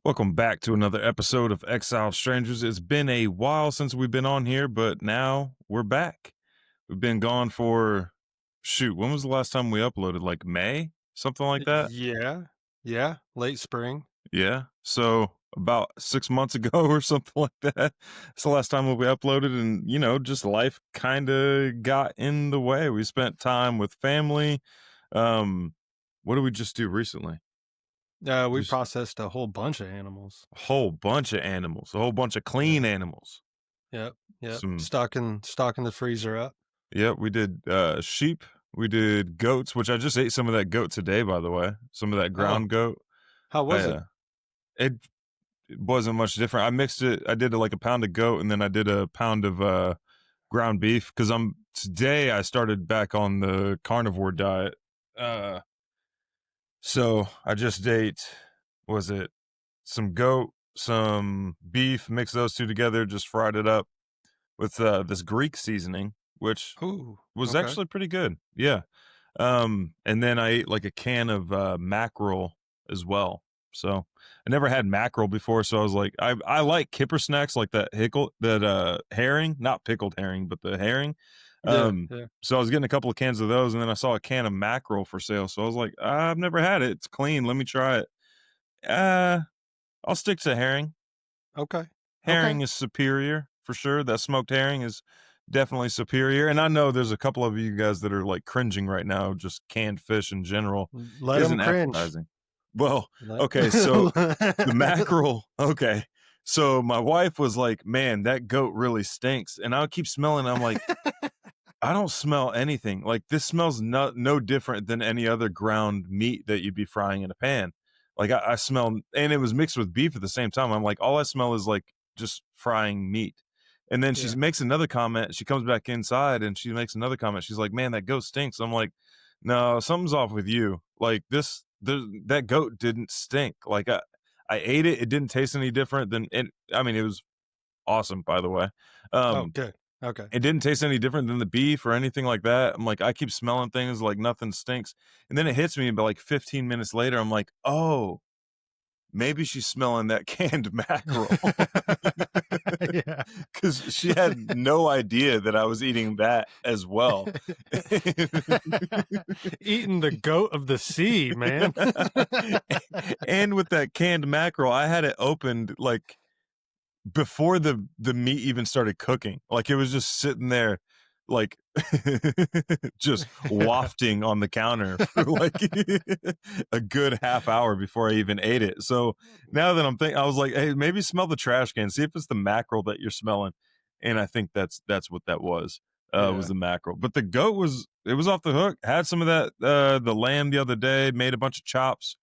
Welcome back to another episode of Exiled Strangers. It's been a while since we've been on here, but now we're back. We've been gone for, shoot, when was the last time we uploaded? Like May? Something like that? Yeah, yeah, late spring. Yeah. So about 6 months ago or something like that. It's the last time we uploaded, and just life kind of got in the way. We spent time with family. Um, what did we just do recently? We Just processed a whole bunch of animals. a whole bunch of animals, a whole bunch of Yeah, clean animals. yep, yep. Some Stocking the freezer up. Yep, we did, sheep, we did goats, which I just ate some of that goat today, by the way, some of that Oh, ground goat. how I, was it? it it wasn't much different. I did, like, a pound of goat, and then I did a pound of, ground beef because today I started back on the carnivore diet, uh, so I just ate, was it some goat, some beef, mixed those 2 together, just fried it up with, this Greek seasoning, which Ooh, was okay. actually pretty good. Yeah. And then I ate like a can of mackerel as well. So I never had mackerel before, so I was like, I like kipper snacks like that herring, not pickled herring, but the herring. Yeah, yeah. So I was getting a couple of cans of those, and then I saw a can of mackerel for sale. So I was like, I've never had it. It's clean. Let me try it. Uh, I'll stick to herring. Okay, okay. Herring is superior for sure. That smoked herring is definitely superior. And I know there's a couple of you guys that are like cringing right now. Just canned fish in general Let them isn't cringe. appetizing. Well, Let. okay, so the mackerel. Okay, so my wife was like, "Man, that goat really stinks," and I keep smelling. I'm like, I don't smell anything. Like, this smells no different than any other ground meat that you'd be frying in a pan. Like, I smell, and it was mixed with beef at the same time. I'm like, all I smell is like just frying meat. And then she Yeah. makes another comment. She comes back inside and she makes another comment. She's like, "Man, that goat stinks." I'm like, "No, something's off with you. Like, that goat didn't stink. Like, I ate it. It didn't taste any different than it. I mean, it was awesome, by the way. Oh, Um, good. Okay. it didn't taste any different than the beef or anything like that. I'm like, I keep smelling things like nothing stinks. And then it hits me, but like 15 minutes later, I'm like, oh, maybe she's smelling that canned mackerel Yeah. because she had no idea that I was eating that as well. Eating the goat of the sea, man. And with that canned mackerel, I had it opened like before the meat even started cooking. Like, it was just sitting there, like, just wafting on the counter for, like, a good half hour before I even ate it. So, now that I was like, "Hey, maybe smell the trash can, see if it's the mackerel that you're smelling," and I think that's what that was Yeah. the mackerel. But the goat was off the hook. Had some of that, the lamb the other day, made a bunch of chops.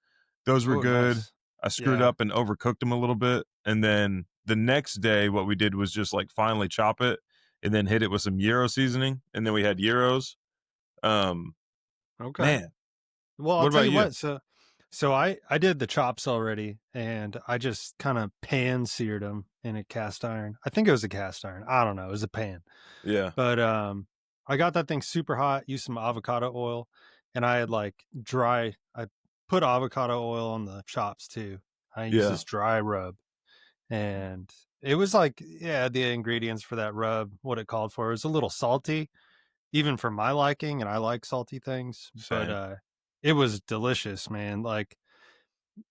Those were Oh, good. nice. I screwed Yeah. up and overcooked them a little bit, and then the next day, what we did was just, like, finally chop it and then hit it with some gyro seasoning, and then we had gyros. Um, Okay. man, Well, I'll what tell about you you? what, so I did the chops already, and I just kinda pan seared them in a cast iron. I think it was a cast iron, I don't know, it was a pan. Yeah, But, I got that thing super hot, used some avocado oil, and I had, like, I put avocado oil on the chops too. I used yeah, this dry rub, and it was like, yeah, the ingredients for that rub, what it called for, it was a little salty, even for my liking, and I like salty things, but, same. it was delicious, man, like,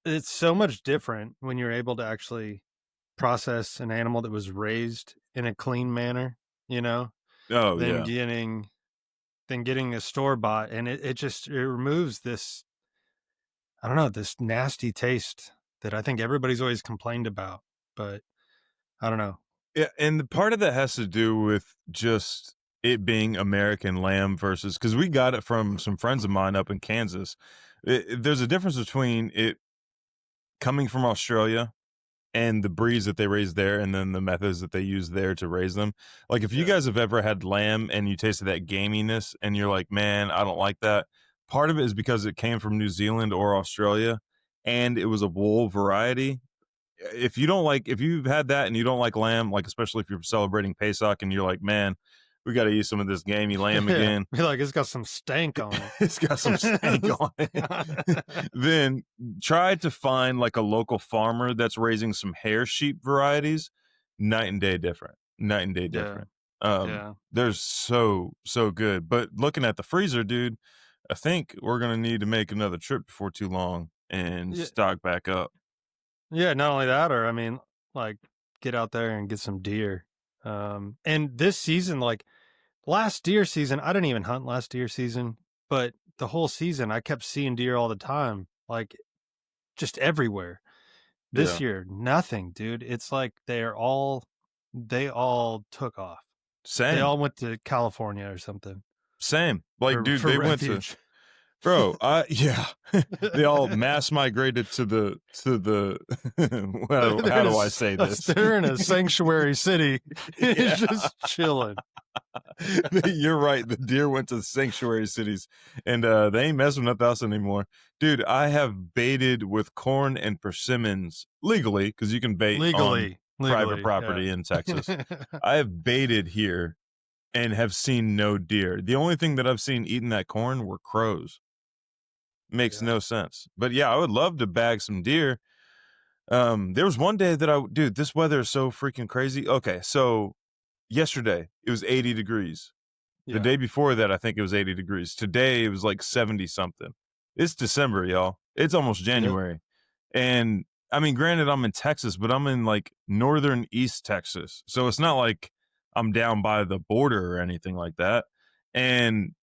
it's so much different when you're able to actually process an animal that was raised in a clean manner, you know, Oh, than yeah, getting a store bought, and it removes this, I don't know, this nasty taste that I think everybody's always complained about, but I don't know. yeah, and the part of that has to do with just it being American lamb versus because we got it from some friends of mine up in Kansas. There's a difference between it coming from Australia and the breeds that they raise there and then the methods that they use there to raise them. Like, if you Yeah. guys have ever had lamb and you tasted that gaminess and you're like, "Man, I don't like that." Part of it is because it came from New Zealand or Australia and it was a wool variety. If you've had that and you don't like lamb, like, especially if you're celebrating Pesach and you're like, "Man, we got to eat some of this gamey lamb Yeah, again. be like, "It's got some stank on it." It's got some stank on it. Then try to find like a local farmer that's raising some hair sheep varieties. Night and day different. Night and day Yeah, different. yeah. They're so good. But looking at the freezer, dude, I think we're gonna need to make another trip before too long and Yeah, stock back up. yeah, not only that, or I mean, like, get out there and get some deer. And this season, like, last deer season, I didn't even hunt last deer season, but the whole season, I kept seeing deer all the time, like, just everywhere. This Yeah. year, nothing, dude. It's like they all took off. They Same. all went to California or something Same. Like, dude, for they went to refuge. bro, yeah. They all mass migrated to the well, They're how in a do I s say this? they're in a sanctuary city. Yeah. It's just chilling. You're right. The deer went to the sanctuary cities and they ain't messing with us anymore. Dude, I have baited with corn and persimmons legally because you can bait on private Legally, yeah. property in Texas. I have baited here and have seen no deer. The only thing that I've seen eating that corn were crows. Makes Yeah. no sense. But yeah, I would love to bag some deer. There was one day that dude, this weather is so freaking crazy. Okay, so yesterday it was 80 degrees. The Yeah. day before that, I think it was 80 degrees. Today it was like 70 something. It's December, y'all. It's almost Yep. January. And I mean, granted, I'm in Texas, but I'm in like northern East Texas. So it's not like I'm down by the border or anything like that. And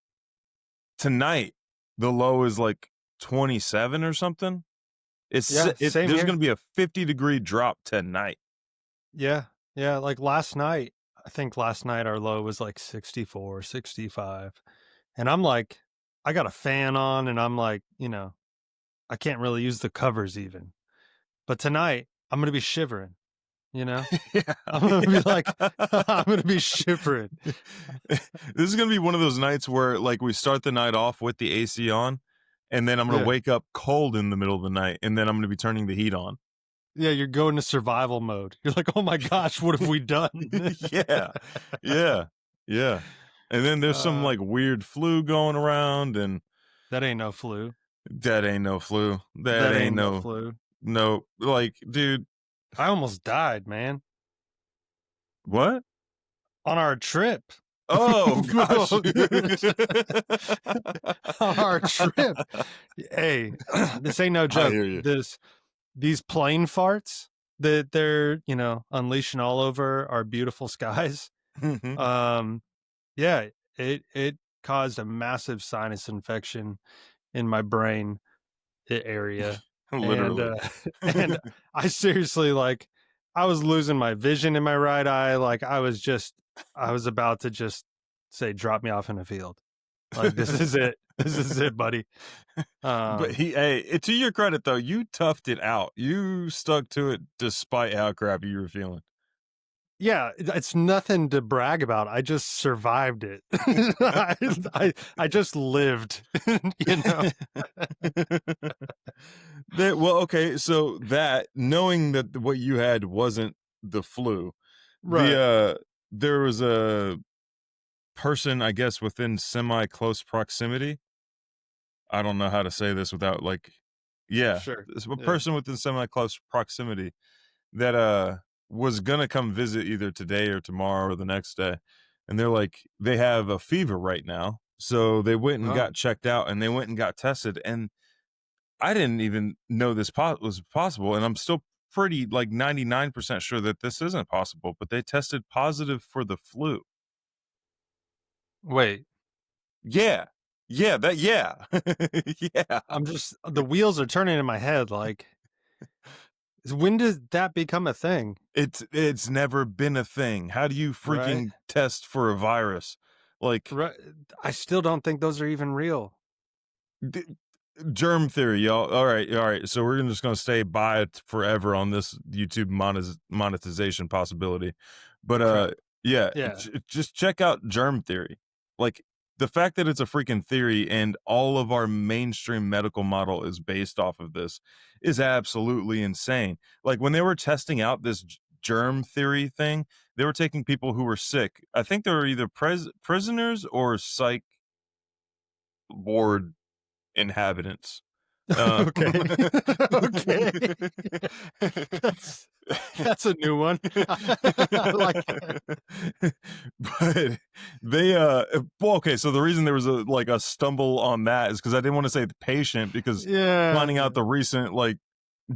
tonight, the low is like 27 or something. Yeah, same There's here. gonna be a 50-degree drop tonight. Yeah. Yeah, like last night, I think last night our low was like 64, 65. And I'm like, I got a fan on and I'm like, I can't really use the covers even. But tonight, I'm gonna be shivering, you know? Yeah, I'm gonna be like, yeah. I'm gonna be shivering. This is gonna be one of those nights where, like, we start the night off with the AC on, and then I'm gonna Yeah. wake up cold in the middle of the night, and then I'm gonna be turning the heat on. Yeah, you're going to survival mode. You're like, "Oh my gosh, what have we done?" Yeah, yeah, yeah. And then there's some, Uh, like, weird flu going around, and that ain't no flu. that ain't no flu. That That ain't ain't no no flu. no like, dude, I almost died, man, what? on our trip. Oh gosh. On our trip. Hey, this ain't no I joke. hear you. These plane farts that they're, unleashing all over our beautiful skies. Mhm. Um, yeah, it caused a massive sinus infection in my brain area, and, Literally. and I seriously, like, I was losing my vision in my right eye, like, I was about to just say, "Drop me off in a field." Like, "This is it. This is it, buddy." But Um, to your credit though, you toughed it out. You stuck to it despite how crappy you were feeling. yeah, it's nothing to brag about, I just survived it. I just lived, you know? Well, okay, so that knowing that what you had wasn't the flu, Right, there was a person, I guess, within semi close proximity. I don't know how to say this without like, yeah, sure, it's a yeah. person within semi close proximity that was gonna come visit either today or tomorrow or the next day. And they're like, they have a fever right now. So they went and Oh, got checked out and they went and got tested. And I didn't even know this was possible. And I'm still pretty like 99% sure that this isn't possible, but they tested positive for the flu. wait, Yeah. Yeah, yeah. Yeah. I'm just the wheels are turning in my head, like, when does that become a thing? It's never been a thing. How do you Right? freaking test for a virus? Like Right, I still don't think those are even real. d- germ theory, y'all. All right. So we're just gonna stay by it forever on this YouTube monetization possibility. But Crap. yeah, Yeah. just check out germ theory. Like the fact that it's a freaking theory and all of our mainstream medical model is based off of this is absolutely insane. Like when they were testing out this germ theory thing. They were taking people who were sick. I think they were either prisoners or psych ward inhabitants. Okay. Okay. That's that's a new one. I like it. But they, well, okay, so the reason there was a stumble on that is because I didn't wanna say the patient because Yeah, finding yeah. out the recent,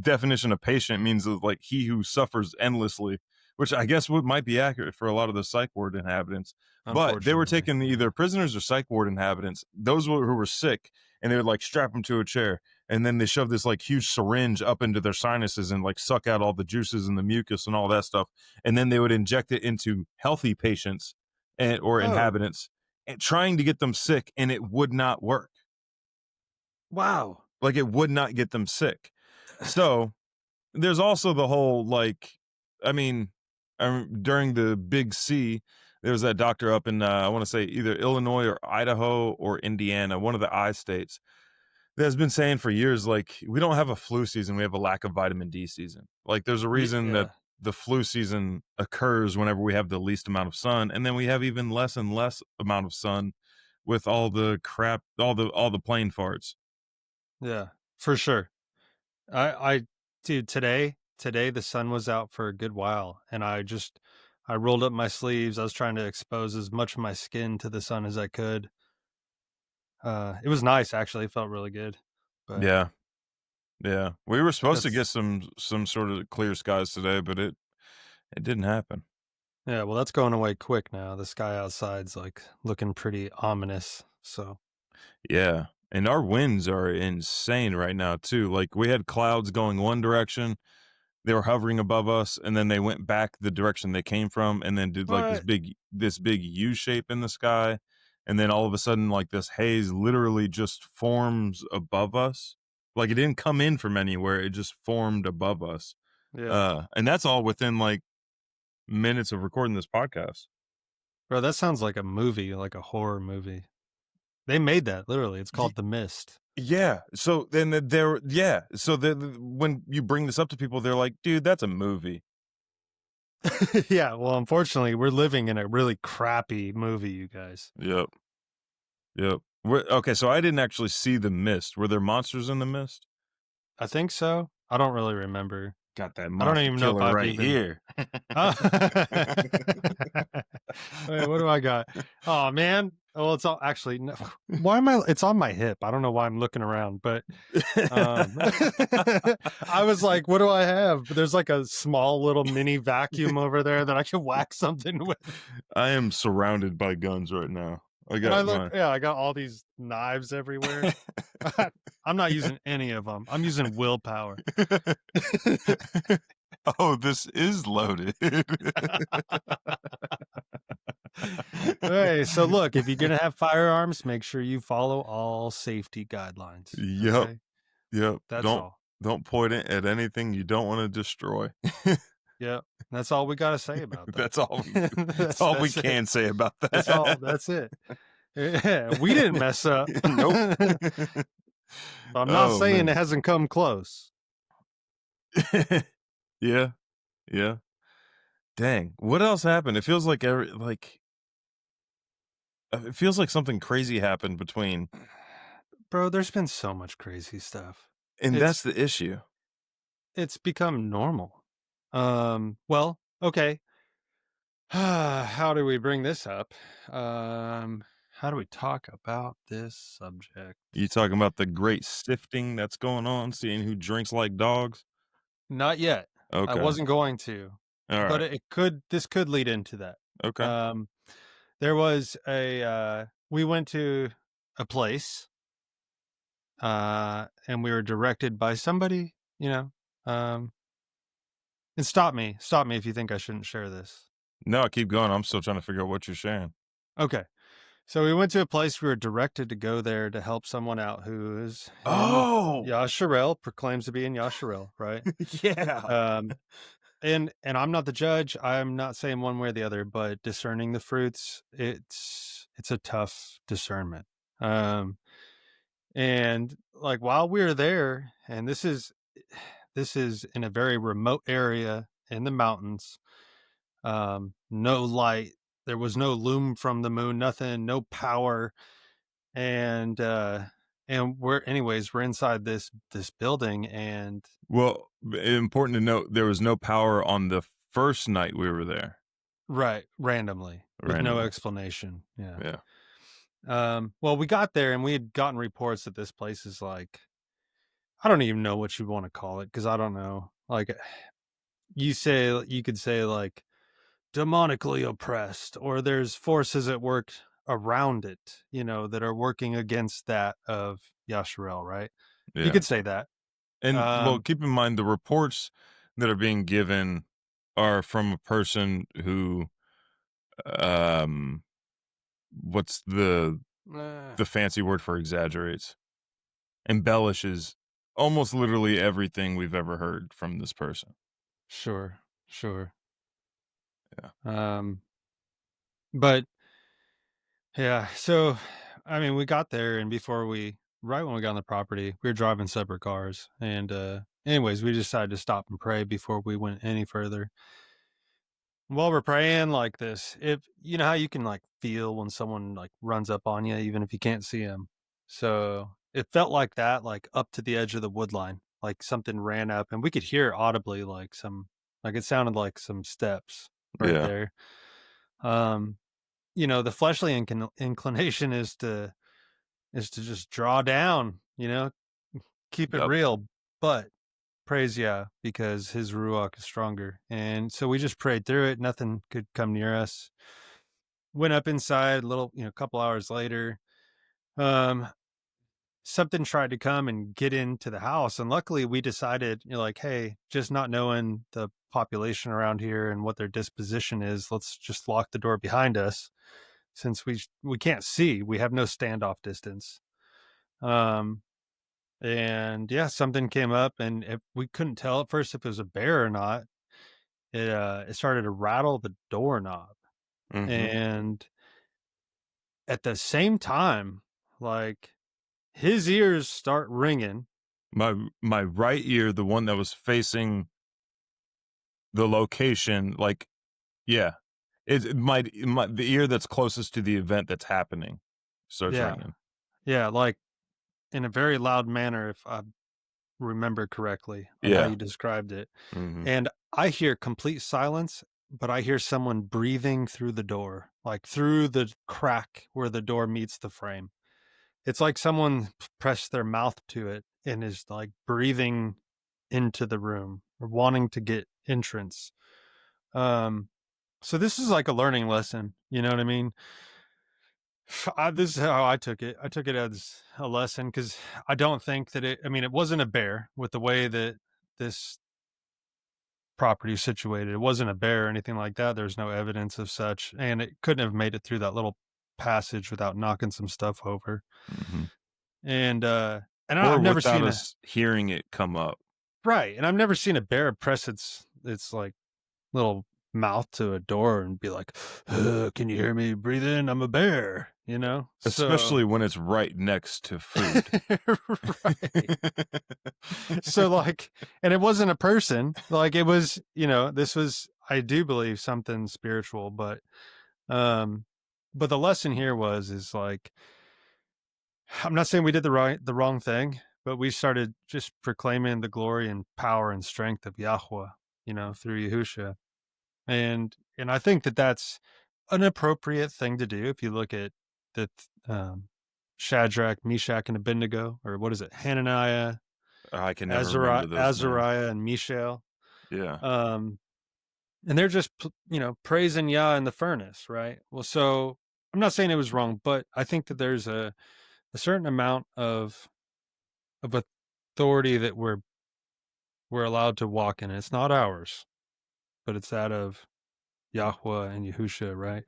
definition of patient means that, he who suffers endlessly, which I guess might be accurate for a lot of the psych ward inhabitants. But they were Unfortunately, taking yeah. either prisoners or psych ward inhabitants, those who were sick, and they would, strap them to a chair, and then they shove this, huge syringe up into their sinuses and, suck out all the juices and the mucus and all that stuff, and then they would inject it into healthy patients or Oh, inhabitants, and trying to get them sick, and it would not work. wow. It would not get them sick. So, there's also the whole, I mean, during the Big C, there was that doctor up in, I wanna say either Illinois or Idaho or Indiana, one of the I states, that has been saying for years, "We don't have a flu season, we have a lack of vitamin D season." There's a reason that Yeah, the flu season occurs whenever we have the least amount of sun, and then we have even less and less amount of sun with all the crap, all the plane farts. yeah, for sure. I dude, today the sun was out for a good while, and I rolled up my sleeves. I was trying to expose as much of my skin to the sun as I could. It was nice, actually. It felt really good, but Yeah. Yeah, we were supposed to get that's some sort of clear skies today, but it didn't happen. yeah. Well, that's going away quick now. The sky outside's like looking pretty ominous. So Yeah, and our winds are insane right now too. We had clouds going one direction, they were hovering above us, and then they went back the direction they came from, and then did what? this big U shape in the sky, and then all of a sudden, this haze literally just forms above us. It didn't come in from anywhere; it just formed above us. Yeah, And that's all within minutes of recording this podcast. bro. That sounds like a movie, like a horror movie. They made that literally. It's called The Mist. Yeah. So then there, yeah. So when you bring this up to people, they're like, "Dude, that's a movie." Yeah. Well, unfortunately, we're living in a really crappy movie, you guys. Yep. Yep. Okay, so I didn't actually see the mist. Were there monsters in the mist? I think so. I don't really remember. Got that I don't monster even know if killer I've right even. here. Oh. Wait, what do I got? Oh man. Well, it's all actually. No, why am I? It's on my hip. I don't know why I'm looking around, but I was like, "What do I have?" But there's like a small little mini vacuum over there that I can whack something with. I am surrounded by guns right now. I And I got look, my yeah, I got all these knives everywhere. I'm not using any of them. I'm using willpower. Oh, this is loaded. Hey, so look, if you're gonna have firearms, make sure you follow all safety guidelines. Yep. Okay, Yep. that's Don't all. don't point it at anything you don't want to destroy. Yeah, that's all we got to say about that. That's all that's all we That's it. can say about That's all. that. That's it. Yeah, we didn't mess up. Nope. I'm not Oh, saying it man. hasn't come close. Yeah, yeah. Dang. What else happened? It feels like it feels like something crazy happened between, Bro, there's been so much crazy stuff. and that's It's the issue. it's become normal. Well, okay. How do we bring this up? How do we talk about this subject? You talking about the great sifting that's going on, seeing who drinks like dogs? Not yet. I Okay. wasn't going to, but Alright. it could. This could lead into that. Okay. Um, there was a. We went to a place, and we were directed by somebody. Um, and stop me if you think I shouldn't share this. No, keep going. I'm still trying to figure out what you're sharing. Okay. So we went to a place we were directed to go there to help someone out who is in Oh! Yasharel, proclaims to be in Yasharel, right? Yeah. Um, and I'm not the judge. I'm not saying one way or the other, but discerning the fruits, it's a tough discernment. Um, and like while we were there, and this is in a very remote area in the mountains. No light. There was no loom from the moon, nothing, no power. And we're inside this building, and Well, important to note, there was no power on the first night we were there, right, randomly with no randomly. explanation. Yeah. Yeah, Well, we got there and we had gotten reports that this place is like, I don't even know what you want to call it because I don't know. Like you could say like demonically oppressed, or there's forces at work around it, that are working against that of Yasharel, right? You yeah. could say that. And, well, Um, keep in mind the reports that are being given are from a person who, um, what's uh, the fancy word for exaggerates? Embellishes almost literally everything we've ever heard from this person. sure, sure. Yeah, Um, but yeah, so I mean, we got there, and right when we got on the property, we were driving separate cars, and anyways, we decided to stop and pray before we went any further. While we're praying like this, if you know how you can like feel when someone like runs up on you, even if you can't see them. So it felt like that, like up to the edge of the wood line, like something ran up, and we could hear audibly like it sounded like some steps right yeah, there. Um, the fleshly inclination is to just draw down, keep it yep, real, but praise Yah because his ruach is stronger. And so we just prayed through it. Nothing could come near us. Went up inside a little, a couple hours later. Um, Something tried to come and get into the house. And luckily we decided, like, hey, just not knowing the population around here and what their disposition is, let's just lock the door behind us since we can't see. We have no standoff distance. Um, and yeah, something came up, and we couldn't tell at first if it was a bear or not. It started to rattle the doorknob, mhm. and at the same time, like, his ears start ringing. My right ear, the one that was facing the location, like, yeah, the ear that's closest to the event that's happening starts Yeah, ringing. yeah, like, in a very loud manner, if I remember correctly on how Yeah, you described it, mhm, and I hear complete silence, but I hear someone breathing through the door, like, through the crack where the door meets the frame. It's like someone pressed their mouth to it and is, like, breathing into the room or wanting to get entrance. Um, so this is like a learning lesson, you know what I mean? This is how I took it. I took it as a lesson because I don't think that it wasn't a bear with the way that this property is situated. It wasn't a bear or anything like that. There's no evidence of such. And it couldn't have made it through that little passage without knocking some stuff over. mhm. And, Or I've never without seen us hearing it come up. right, and I've never seen a bear press its like little mouth to a door and be like, can you hear me breathing? I'm a bear," you know? So Especially when it's right next to food. right. So like, and it wasn't a person, like it was, this was, I do believe, something spiritual, um but the lesson here is like, I'm not saying we did the wrong thing, but we started just proclaiming the glory and power and strength of Yahweh, through Yahusha. And I think that that's an appropriate thing to do if you look at the Shadrach, Meshach, and Abednego, or what is it, Hananiah, I can never Azariah, remember those names. Azariah, and Mishael. Yeah. Um, and they're just praising Yah in the furnace, right? Well, so I'm not saying it was wrong, but I think that there's a certain amount of authority that we're allowed to walk in. It's not ours, but it's that of Yahweh and Yahusha, right?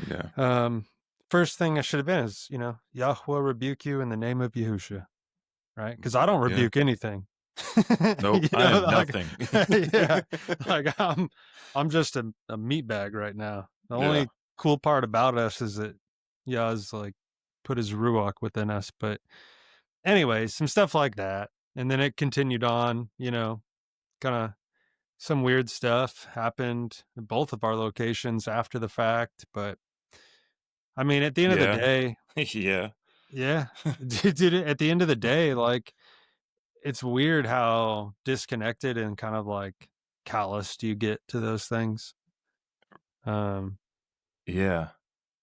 Yeah. Um, First thing I should have been is, Yahweh rebuke you in the name of Yahusha, right? Because I don't Yeah. rebuke anything. Nope, I am Like, nothing. yeah, like I'm just a meat bag right now. The Yeah. only cool part about us is that Yah's like put his ruach within us. But anyways, some stuff like that, and then it continued on, kind of some weird stuff happened at both of our locations after the fact, but I mean, at the end of the Yeah. day, Yeah. yeah, did it at the end of the day, like, it's weird how disconnected and kind of, like, calloused you get to those things. Um, Yeah.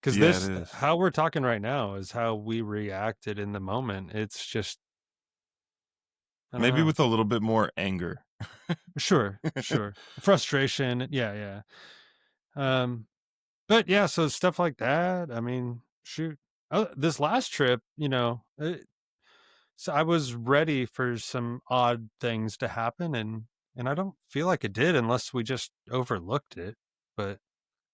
Because Yeah, it this is. how we're talking right now is how we reacted in the moment. It's just I don't Maybe know. with a little bit more anger. Sure, sure. Frustration, yeah, yeah. Um, but yeah, so stuff like that, I mean, shoot. This last trip, so I was ready for some odd things to happen, and I don't feel like it did unless we just overlooked it. But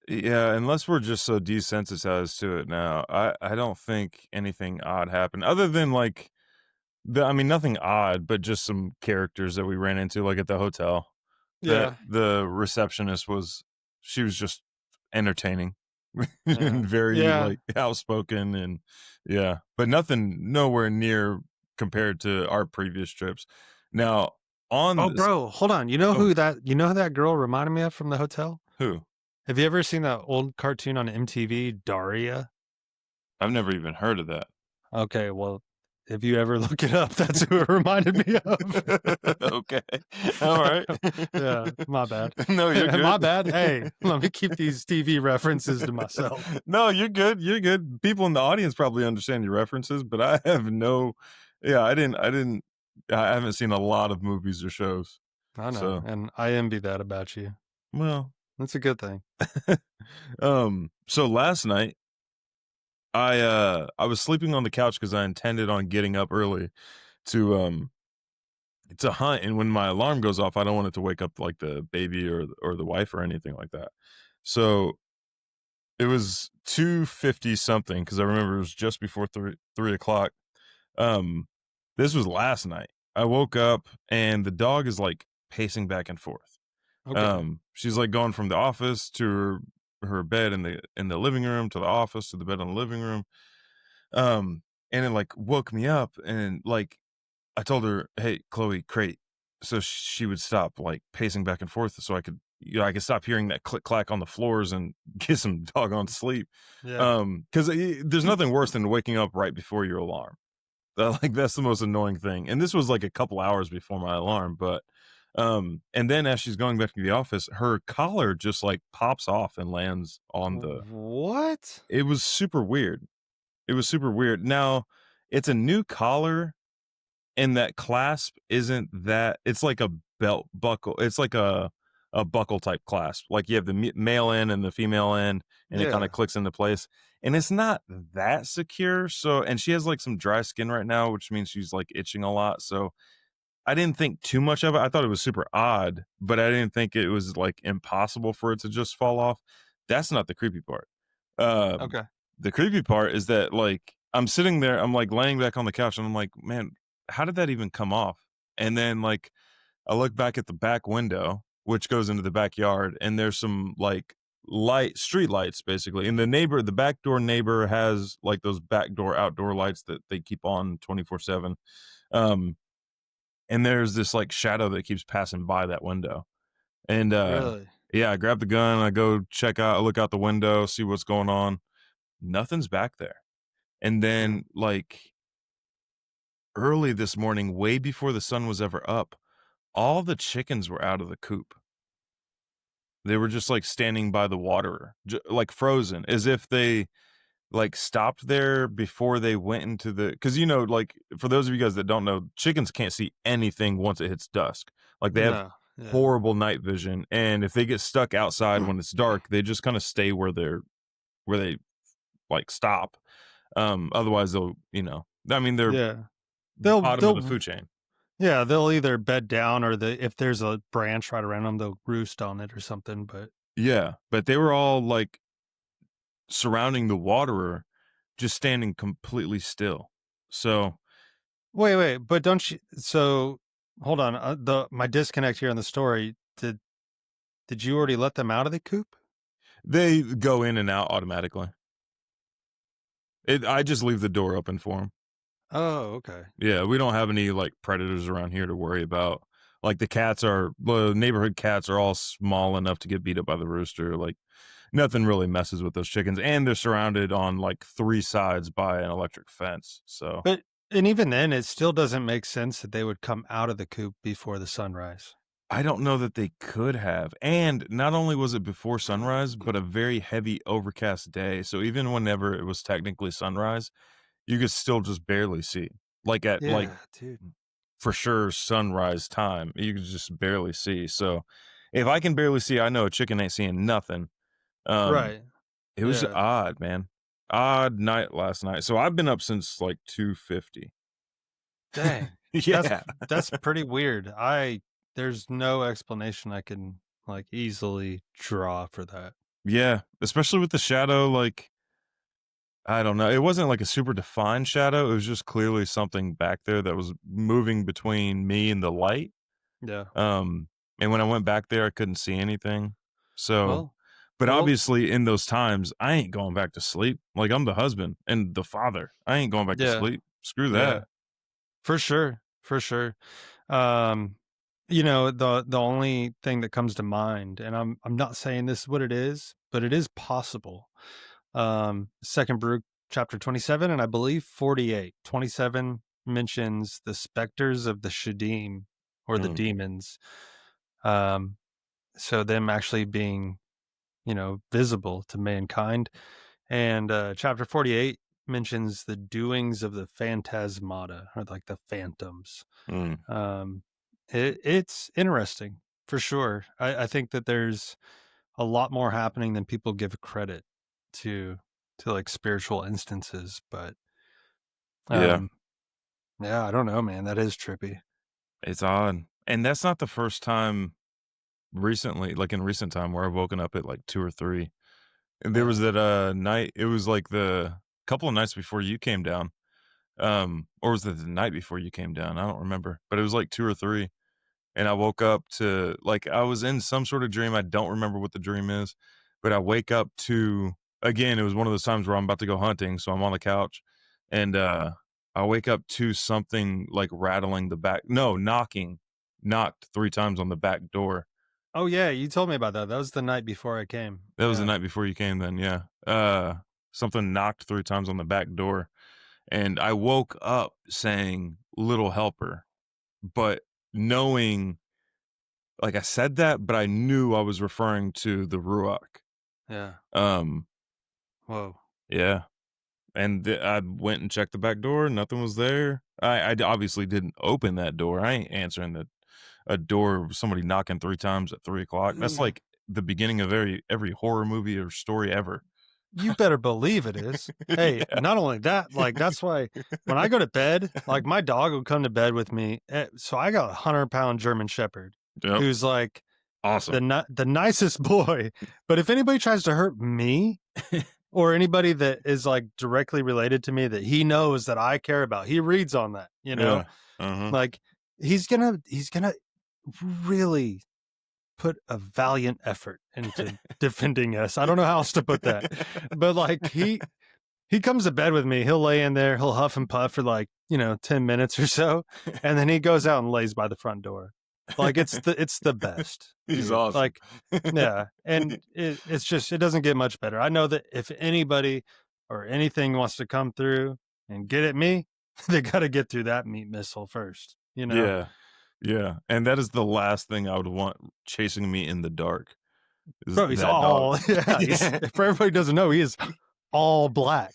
Yeah, unless we're just so desensitized to it now, I don't think anything odd happened other than like I mean nothing odd, but just some characters that we ran into like at the hotel. That yeah, the receptionist was she was just entertaining yeah, and very yeah. like outspoken and yeah, but nothing nowhere near compared to our previous trips. Now on Oh, this bro, hold on. oh, You know who that girl reminded me of from the hotel? who? Have you ever seen that old cartoon on MTV, Daria? I've never even heard of that. Okay, well, if you ever look it up, that's who it reminded me of. Okay. All right. Yeah, my bad. No, you're good. My bad. Hey, let me keep these TV references to myself. No, you're good, you're good. People in the audience probably understand your references, but I have no yeah, I haven't seen a lot of movies or shows. I know, So, and I envy that about you. well, That's a good thing. so last night, I was sleeping on the couch because I intended on getting up early to, to hunt, and when my alarm goes off, I don't want it to wake up, like, the baby or the wife or anything like that. So it was 2:50 something because I remember it was just before 3 o'clock. Um, this was last night. I woke up and the dog is like pacing back and forth. Okay. She's like going from the office to her bed in the living room to the office to the bed in the living room. Um, and it like woke me up and like I told her, "Hey, Chloe, crate," so she would stop, like, pacing back and forth so I could stop hearing that click clack on the floors and get some doggone sleep. Yeah. 'Cause there's nothing worse than waking up right before your alarm. Like, that's the most annoying thing, and this was, like, a couple hours before my alarm, but, and then as she's going back to the office, her collar just, like, pops off and lands on the What? it was super weird. It was super weird. Now, it's a new collar and that clasp isn't that it's like a belt buckle. It's like a buckle type clasp. Like you have the male end and the female end, and it kind of Yeah. clicks into place. And it's not that secure. So, and she has like some dry skin right now, which means she's like itching a lot. So, I didn't think too much of it. I thought it was super odd, but I didn't think it was like impossible for it to just fall off. That's not the creepy part. Um, Okay. the creepy part is that like I'm sitting there, I'm like laying back on the couch, and I'm like, man, how did that even come off? And then like I look back at the back window, which goes into the backyard, and there's some like street lights basically. And the back door neighbor has like those backdoor outdoor lights that they keep on 24/7. Um, and there's this like shadow that keeps passing by that window. And Really? yeah, I grab the gun, I go I look out the window, see what's going on. Nothing's back there. And Hmm. then like early this morning, way before the sun was ever up, all the chickens were out of the coop. They were just like standing by the water, like frozen, as if they like stopped there before they went into because like for those of you guys that don't know, chickens can't see anything once it hits dusk. Like they have No. Yeah. horrible night vision, and if they get stuck outside when it's dark, they just kind of stay where they like stop. Otherwise they'll I mean they're Yeah. bottom of the They'll food chain. Yeah, they'll either bed down or if there's a branch right around them, they'll roost on it or something, but Yeah, but they were all like surrounding the waterer, just standing completely still. So wait, but don't you so hold on, the my disconnect here in the story, did you already let them out of the coop? they go in and out automatically. I just leave the door open for them. Oh, okay. Yeah, we don't have any like predators around here to worry about. Like the neighborhood cats are all small enough to get beat up by the rooster. Like nothing really messes with those chickens, and they're surrounded on like 3 sides by an electric fence. So But and even then, it still doesn't make sense that they would come out of the coop before the sunrise. I don't know that they could have. And not only was it before sunrise, but a very heavy overcast day. So even whenever it was technically sunrise, you could still just barely see. Like at like Yeah, dude. for sure sunrise time, you could just barely see. So if I can barely see, I know a chicken ain't seeing nothing. Um, Right. it was Yeah. odd, man. Odd night last night. So I've been up since like 2:50. Dang. That's Yeah. that's pretty weird. There's no explanation I can, like, easily draw for that. Yeah, especially with the shadow, like I don't know. It wasn't like a super defined shadow. It was just clearly something back there that was moving between me and the light. Yeah. Um, and when I went back there, I couldn't see anything. So, Well but well, obviously in those times, I ain't going back to sleep. Like I'm the husband and the father. I ain't going back to yeah, sleep. Screw yeah. that. For sure, for sure. Um, the only thing that comes to mind, and I'm not saying this is what it is, but it is possible. Second Baruch chapter 27, and I believe 48. 27 mentions the specters of the Shadim or the Mm, demons. Um, so them actually being, visible to mankind. And chapter 48 mentions the doings of the phantasmata or like the phantoms. mm, um, it's interesting for sure. I think that there's a lot more happening than people give credit to like spiritual instances, but yeah, um, yeah, I don't know, man. That is trippy. it's odd. And that's not the first time recently, like in recent time, where I've woken up at like 2 or 3. And there was Yeah. that night, it was like the couple of nights before you came down. Or was it the night before you came down? I don't remember, but it was like 2 or 3. And I woke up to like I was in some sort of dream. I don't remember what the dream is, but I wake up to again, it was one of those times where I'm about to go hunting, so I'm on the couch and I wake up to something like rattling the back no, knocking, knocked 3 times on the back door. Oh yeah, you told me about that. That was the night before I came. That was the Yeah. night before you came then, yeah. Something knocked 3 times on the back door, and I woke up saying, "Little helper," but knowing like, I said that, but I knew I was referring to the Ruach. Yeah. Um, Whoa. yeah, and I went and checked the back door, nothing was there. Obviously didn't open that door. I ain't answering a door with somebody knocking 3 times at 3 o'clock. That's like the beginning of every horror movie or story ever. You better believe it is. Hey, Yeah. not only that, like that's why when I go to bed, like my dog will come to bed with me. So I got a 100-pound German Shepherd Yep. who's like Awesome. the nicest boy. But if anybody tries to hurt me or anybody that is like directly related to me that he knows that I care about, he reads on that, Yeah. Uh-huh. like he's gonna really put a valiant effort into defending us. I don't know how else to put that. But like he comes to bed with me. He'll lay in there, he'll huff and puff for like, 10 minutes or so, and then he goes out and lays by the front door. Like it's the best, He's dude. awesome. Like, yeah. And it's just it doesn't get much better. I know that if anybody or anything wants to come through and get at me, they gotta get through that meat missile first, you know? Yeah. Yeah, and that is the last thing I would want chasing me in the dark, is Bro, he's that dog. all yeah, he's Yeah. for everybody who doesn't know, he is all black.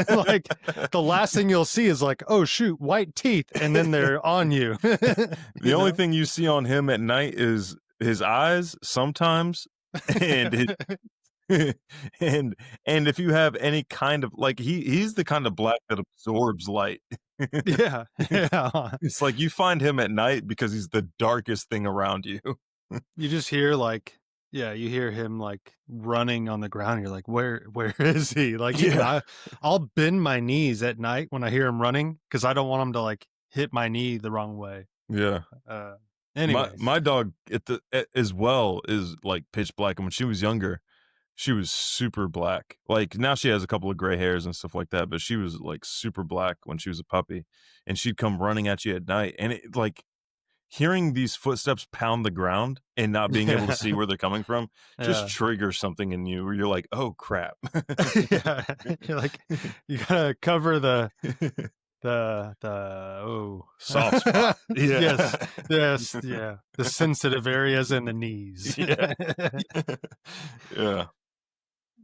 Like, the last thing you'll see is like, "Oh, shoot, white teeth," and then they're on you. The You only know? thing you see on him at night is his eyes sometimes, and and and if you have any kind of like he's the kind of black that absorbs light. Yeah, yeah. It's like you find him at night because he's the darkest thing around you. You just hear, like yeah, you hear him, like, running on the ground, you're like, "Where is he?" Like, even Yeah. I'll bend my knees at night when I hear him running because I don't want him to, like, hit my knee the wrong way. Yeah. Uh, My anyways. my dog as well is like pitch black, and when she was younger, she was super black. Like now she has a couple of gray hairs and stuff like that, but she was like super black when she was a puppy, and she'd come running at you at night, and it like hearing these footsteps pound the ground and not being able to see Yeah. where they're coming from just Yeah. triggers something in you where you're like, "Oh, crap." Yeah. You're like, you gotta cover the oh. Soft spot. Yes. Yeah. Yes, yeah. The sensitive areas in the knees. Yeah. Yeah.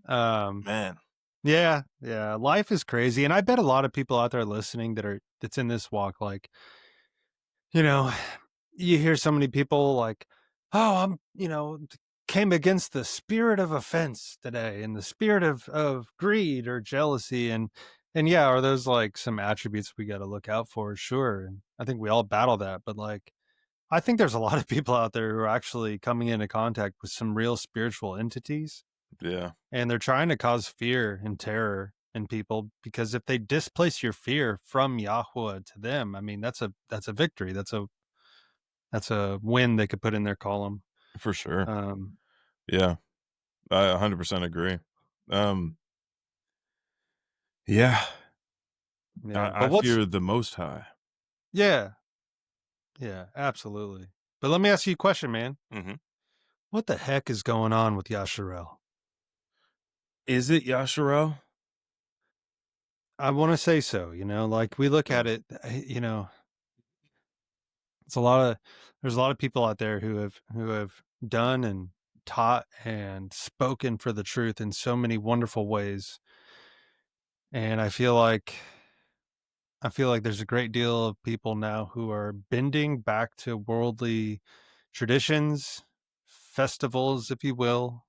Um, Man. yeah, yeah, life is crazy, and I bet a lot of people out there listening that's in this walk, like, you know, you hear so many people like, "Oh, came against the spirit of offense today and the spirit of greed or jealousy," and yeah, are those like some attributes we gotta look out for? Sure, and I think we all battle that, but, like, I think there's a lot of people out there who are actually coming into contact with some real spiritual entities, Yeah, and they're trying to cause fear and terror in people because if they displace your fear from Yahweh to them, I mean, that's a victory. That's a win they could put in their column. for sure. Um, Yeah, I 100% agree. Um, yeah, yeah, I but what's fear the Most High. yeah, yeah, absolutely. But let me ask you a question, man. Mhm. What the heck is going on with Yasharel? Is it Yasharel? I want to say so. Like we look Mm, at it, it's a lot of there's a lot of people out there who have done and taught and spoken for the truth in so many wonderful ways, and I feel like there's a great deal of people now who are bending back to worldly traditions, festivals, if you will.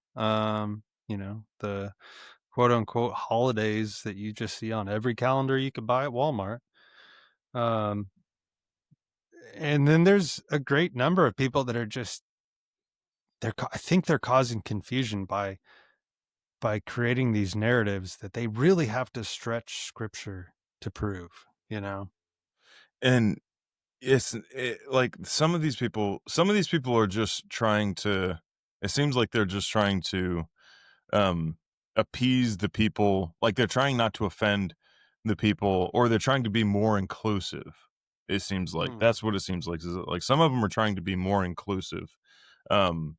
The quote unquote holidays that you just see on every calendar you could buy at Walmart. Um, and then there's a great number of people that are just I think they're causing confusion by creating these narratives that they really have to stretch scripture to prove. and like, some of these people are just trying to it seems like they're just trying to, um, appease the people, like, they're trying not to offend the people, or they're trying to be more inclusive, it seems like. Hmm. That's what it seems like, is that, like, some of them are trying to be more inclusive, um,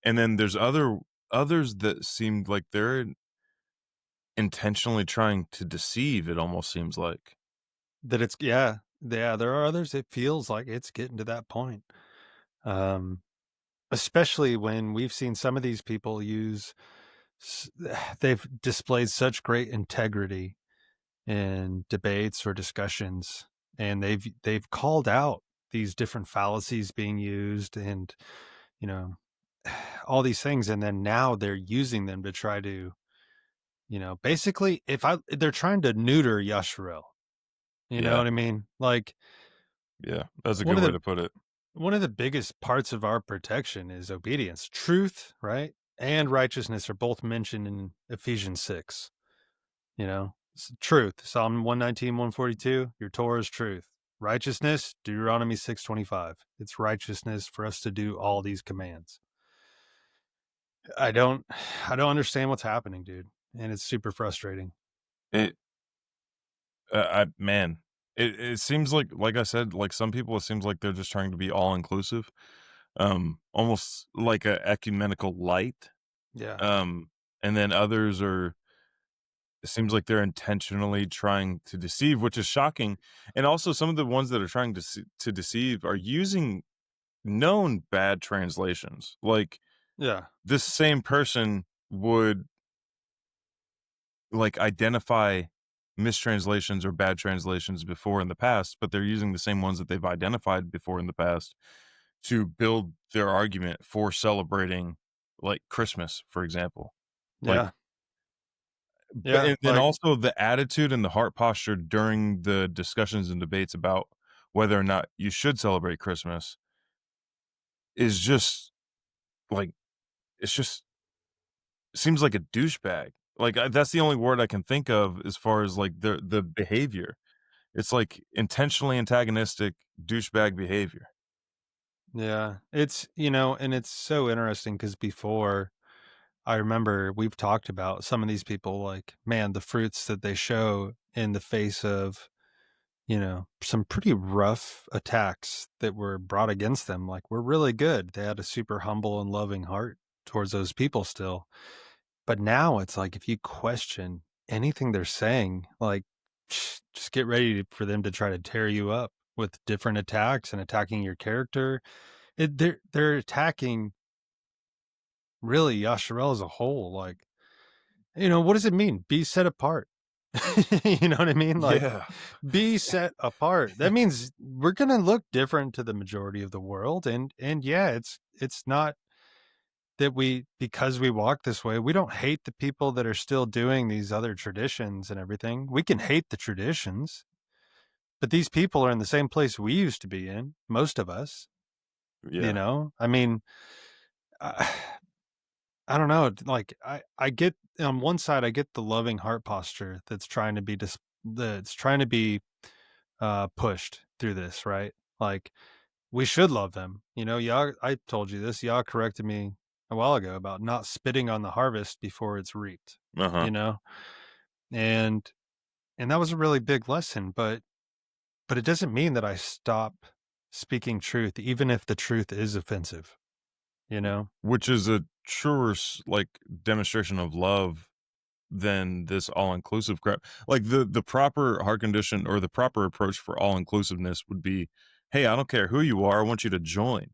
and then there's others that seemed like they're intentionally trying to deceive, it almost seems like. That it's yeah, yeah, there are others it feels like it's getting to that point. Um, Especially when we've seen some of these people they've displayed such great integrity in debates or discussions, and they've called out these different fallacies being used and, you know, all these things, and then now they're using them to try to, basically if I they're trying to neuter Yasharel. You know Yeah, what I mean? Like yeah, that's a one good of way the to put it. One of the biggest parts of our protection is obedience. Truth, right? And righteousness are both mentioned in Ephesians 6. Truth, Psalm 119, 142, your Torah is truth. Righteousness, Deuteronomy 6:25. It's righteousness for us to do all these commands. I don't I don't understand what's happening, dude. And it's super frustrating. It I man, it seems like I said, like, some people, it seems like they're just trying to be all inclusive, almost like a ecumenical light, Yeah. um, and then others are it seems like they're intentionally trying to deceive, which is shocking, and also some of the ones that are trying to deceive are using known bad translations. Like, Yeah. this same person would, like, identify mistranslations or bad translations before in the past, but they're using the same ones that they've identified before in the past to build their argument for celebrating, like, Christmas, for example. Like, Yeah. but Yeah. and then Like, also the attitude and the heart posture during the discussions and debates about whether or not you should celebrate Christmas is just, like, it's just seems like a douchebag. Like, that's the only word I can think of as far as, like, the behavior. It's, like, intentionally antagonistic douchebag behavior. yeah. And it's so interesting because before I remember we've talked about some of these people, like, man, the fruits that they show in the face of some pretty rough attacks that were brought against them, like, were really good. They had a super humble and loving heart towards those people still. But now it's like if you question anything they're saying, like, just get ready for them to try to tear you up with different attacks and attacking your character. They're attacking really Yasharel as a whole. Like, what does it mean? Be set apart. You know what I mean? Like, Yeah. be set apart. That means we're gonna look different to the majority of the world. And yeah, it's not that because we walk this way, we don't hate the people that are still doing these other traditions and everything. We can hate the traditions, but these people are in the same place we used to be in, most of us, Yeah. I mean, I, I don't know. Like, I get on one side, I get the loving heart posture that's trying to be that's trying to be pushed through this, right? Like, we should love them. Yah, I told you this. Yah corrected me a while ago about not spitting on the harvest before it's reaped. Uh-huh. You know, and that was a really big lesson. But it doesn't mean that I stop speaking truth, even if the truth is offensive. You know, Which is a truer like demonstration of love than this all-inclusive crap. Like the proper heart condition or the proper approach for all-inclusiveness would be, hey, I don't care who you are, I want you to join.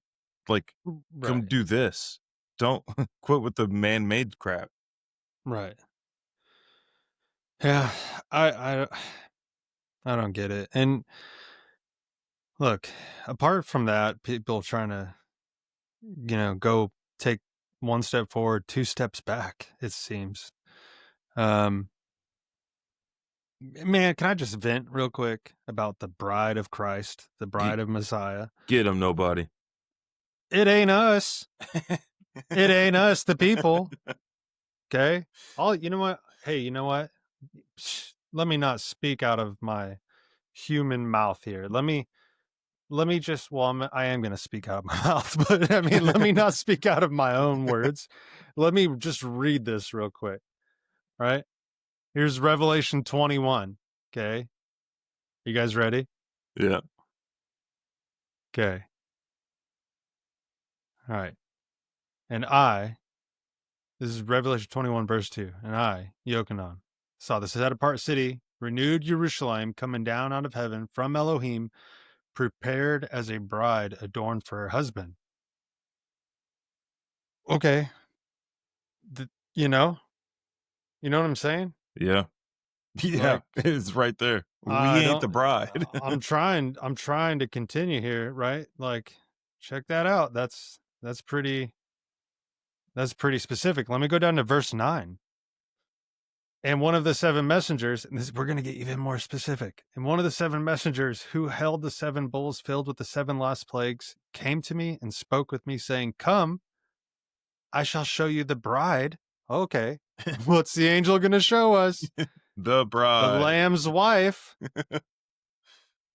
Like, come right, do this. Don't quit with the man-made crap. right. Yeah, I I don't get it. And look, apart from that, people trying to go take one step forward, two steps back, it seems. Um, man, can I just vent real quick about the bride of Christ, the Get, bride of Messiah? get him, nobody. It ain't us. It ain't us, the people. Okay. You know what? Hey, you know what? Let me not speak out of my human mouth here. Let me just, well, I am going to speak out of my mouth, but I mean, let me not speak out of my own words. Let me just read this real quick. All right. Here's Revelation 21. Okay. You guys ready? Yeah. Okay. All right. And this is Revelation 21, verse 2. And I, Yochanan, saw the set apart city, renewed Jerusalem, coming down out of heaven from Elohim, prepared as a bride adorned for her husband. Okay. Th- you know, you know what I'm saying? Yeah. Yeah. Like, It's right there. We I ain't the don't, bride. I'm trying to continue here, right? Like, check that out. That's pretty specific. Let me go down to verse 9. And one of the seven messengers, and we're going to get even more specific. And one of the seven messengers who held the seven bowls filled with the seven last plagues came to me and spoke with me, saying, "Come, I shall show you the bride." Okay. What's the angel going to show us? The The bride. Lamb's wife.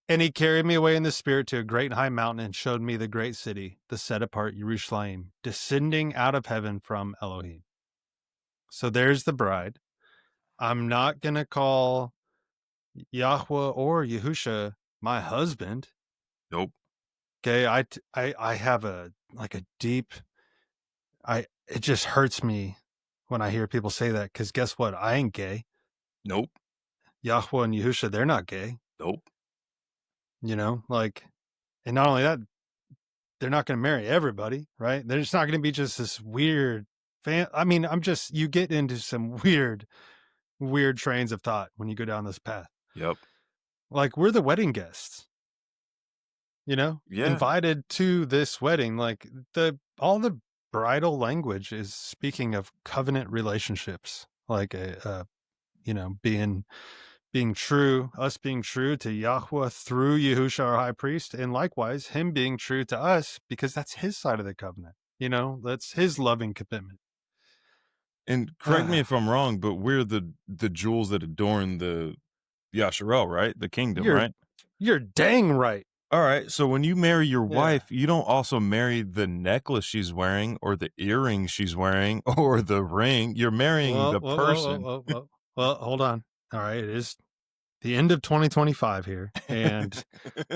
And he carried me away in the spirit to a great high mountain and showed me the great city, the set apart Jerusalem, descending out of heaven from Elohim. So there's the bride. I'm not going to call Yahweh or Yahusha my husband. Nope. Okay. I have a deep, it just hurts me when I hear people say that, because guess what? I ain't gay. Nope. Yahweh and Yahusha, they're not gay, Nope. like, and not only that, they're not going to marry everybody, right? There's not going to be just this weird I mean, you get into some weird trains of thought when you go down this path. Yep. Like, we're the wedding guests, Yeah. invited to this wedding. Like, all the bridal language is speaking of covenant relationships, like being true, us being true to Yahweh through Yahusha, our high priest, and likewise him being true to us because that's his side of the covenant. That's his loving commitment. And correct me if I'm wrong, but we're the jewels that adorn the Yasharel, right? The kingdom, you're right? you're dang right. All right. So when you marry your Yeah. wife, you don't also marry the necklace she's wearing or the earrings she's wearing or the ring. You're marrying Well, the whoa, whoa, whoa, person. whoa, whoa. Well, hold on. All right, it is the end of 2025 here, and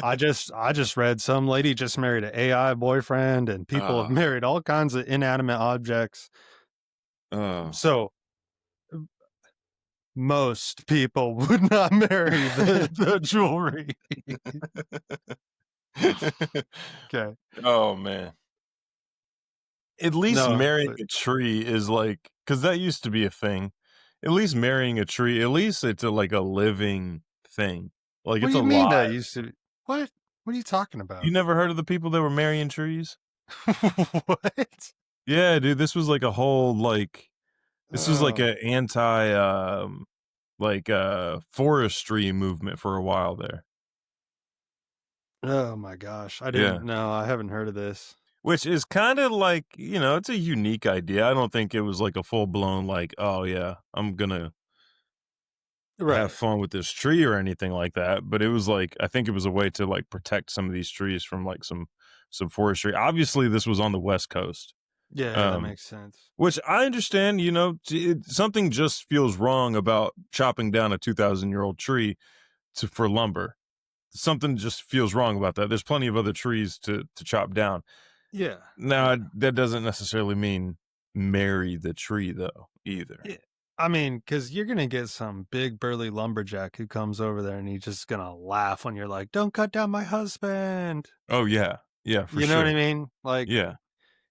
I just read some lady just married an AI boyfriend, and people have Ah, married all kinds of inanimate objects. oh. So most people would not marry the jewelry. Okay. Oh, man. At least No, marrying but a tree is like, because that used to be a thing. At least marrying a tree, at least it's like a living thing. Like, what do it's you mean that alive. used to be what? What are you talking You about? never heard of the people that were marrying trees? What? Yeah, dude, this was like a whole, like this was like Oh. a anti, forestry movement for a while there. Oh my gosh. I didn't Yeah. know. I haven't heard of this. Which is kinda like, it's a unique idea. I don't think it was like a full-blown like, "Oh, yeah, I'm gonna have Right. fun with this tree," or anything like that, but it was like I think it was a way to, like, protect some of these trees from, like, some forestry. Obviously, this was on the West Coast, Yeah, that um, makes sense. which I understand, something just feels wrong about chopping down a 2,000-year-old tree for lumber. Something just feels wrong about that. There's plenty of other trees to chop down. Yeah. Now, Yeah. that doesn't necessarily mean marry the tree though, either. Yeah. I mean, because you're gonna get some big burly lumberjack who comes over there and he's just gonna laugh when you're like, "Don't cut down my husband." Oh, yeah. Yeah, for You know what I sure. mean? Like, Yeah.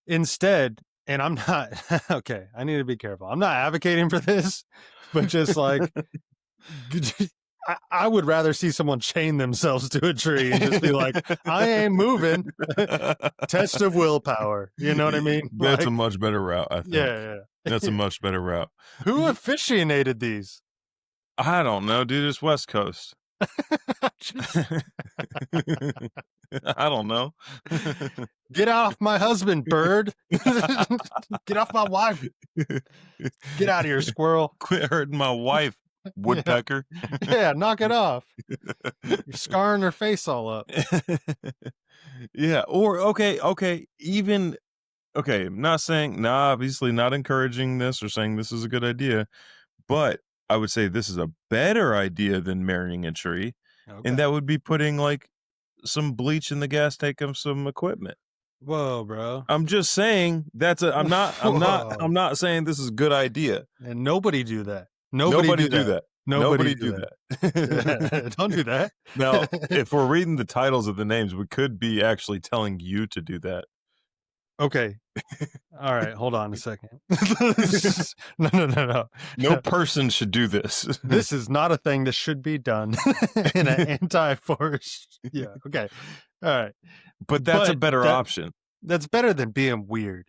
instead, and I'm not okay, I need to be careful. I'm not advocating for this, but just like I would rather see someone chain themselves to a tree and just be like, "I ain't moving." Test of willpower. You know what I mean? That's a Like, much better route, I think. yeah, That's a yeah. much better route. Who Ye officiated these? I don't know, dude, it's West Coast. Just I don't know. get off my husband, bird. Get off my wife. Get out of here, squirrel. Quit hurting my wife, Yeah, woodpecker. yeah, knock it off. You're scarring her face all up. Yeah, or okay, even okay, I'm not saying nah, obviously not encouraging this or saying this is a good idea, but I would say this is a better idea than marrying a tree, and Okay. that would be putting, like, some bleach in the gas tank of some equipment. Whoa, bro. I'm just saying that's a Whoa. I'm not saying this is a good idea. And nobody do that. Nobody Nobody do do that. that. Nobody Nobody do do that. that. Don't do that. Now, if we're reading the titles of the names, we could be actually telling you to do that. Okay. All right. Hold on a second. No, no, no, No no. person should do this. This is not a thing that should be done in an anti-forest. Yeah. Okay. All right. But that's a But better option. that's better than being weird.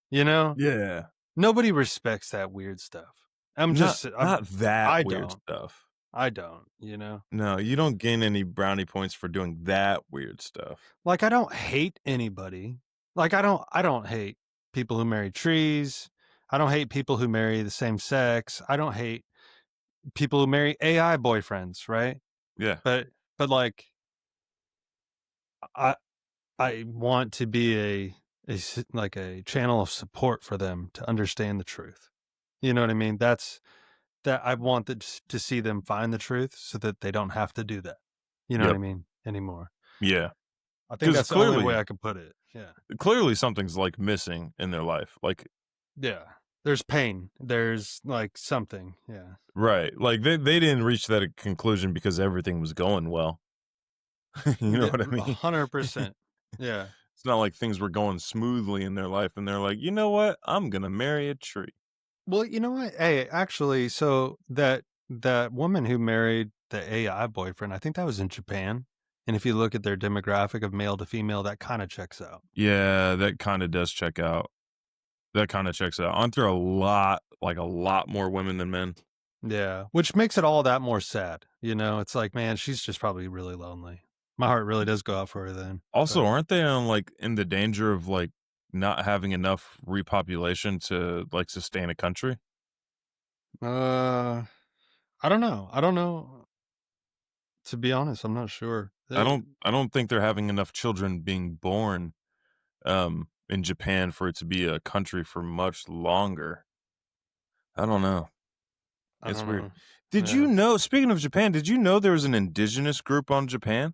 You know, Yeah. nobody respects that weird stuff. I'm Not just, not that I weird don't, stuff. I don't, you know, No, you don't gain any brownie points for doing that weird stuff. like I don't hate anybody. Like I don't hate people who marry trees. I don't hate people who marry the same sex. I don't hate people who marry AI boyfriends, right? Yeah. But but like I I want to be like a channel of support for them to understand the truth. You know what I mean? That I want to see them find the truth so that they don't have to do that. You know what Yep. I mean? Anymore. Yeah. I think Because that's the only way I can put it. Yeah. clearly something's, like, missing in their life. Like Yeah. There's pain. There's like something. Yeah. right. Like, they didn't reach that conclusion because everything was going well. You know Yeah, what I mean? 100%. Yeah. It's not like things were going smoothly in their life, and they're like, "You know what? I'm gonna marry a tree." Well, you know what? Hey, actually, so that woman who married the AI boyfriend, I think that was in Japan. And if you look at their demographic of male to female, that kind of checks out. Yeah, that kinda does check out. That kinda checks out. Aren't there a lot more women than men? Yeah, which makes it all that more sad. You know, it's like, man, she's just probably really lonely. My heart really does go out for her then. Also, But aren't they on, like, in the danger of, like, not having enough repopulation to, like, sustain a country? uh I don't know. I don't know. To be honest, I'm not sure. I don't think they're having enough children being born, in Japan for it to be a country for much longer. I don't know. I It's don't weird. know. Did you Yeah. know, speaking of Japan, did you know there was an indigenous group on Japan?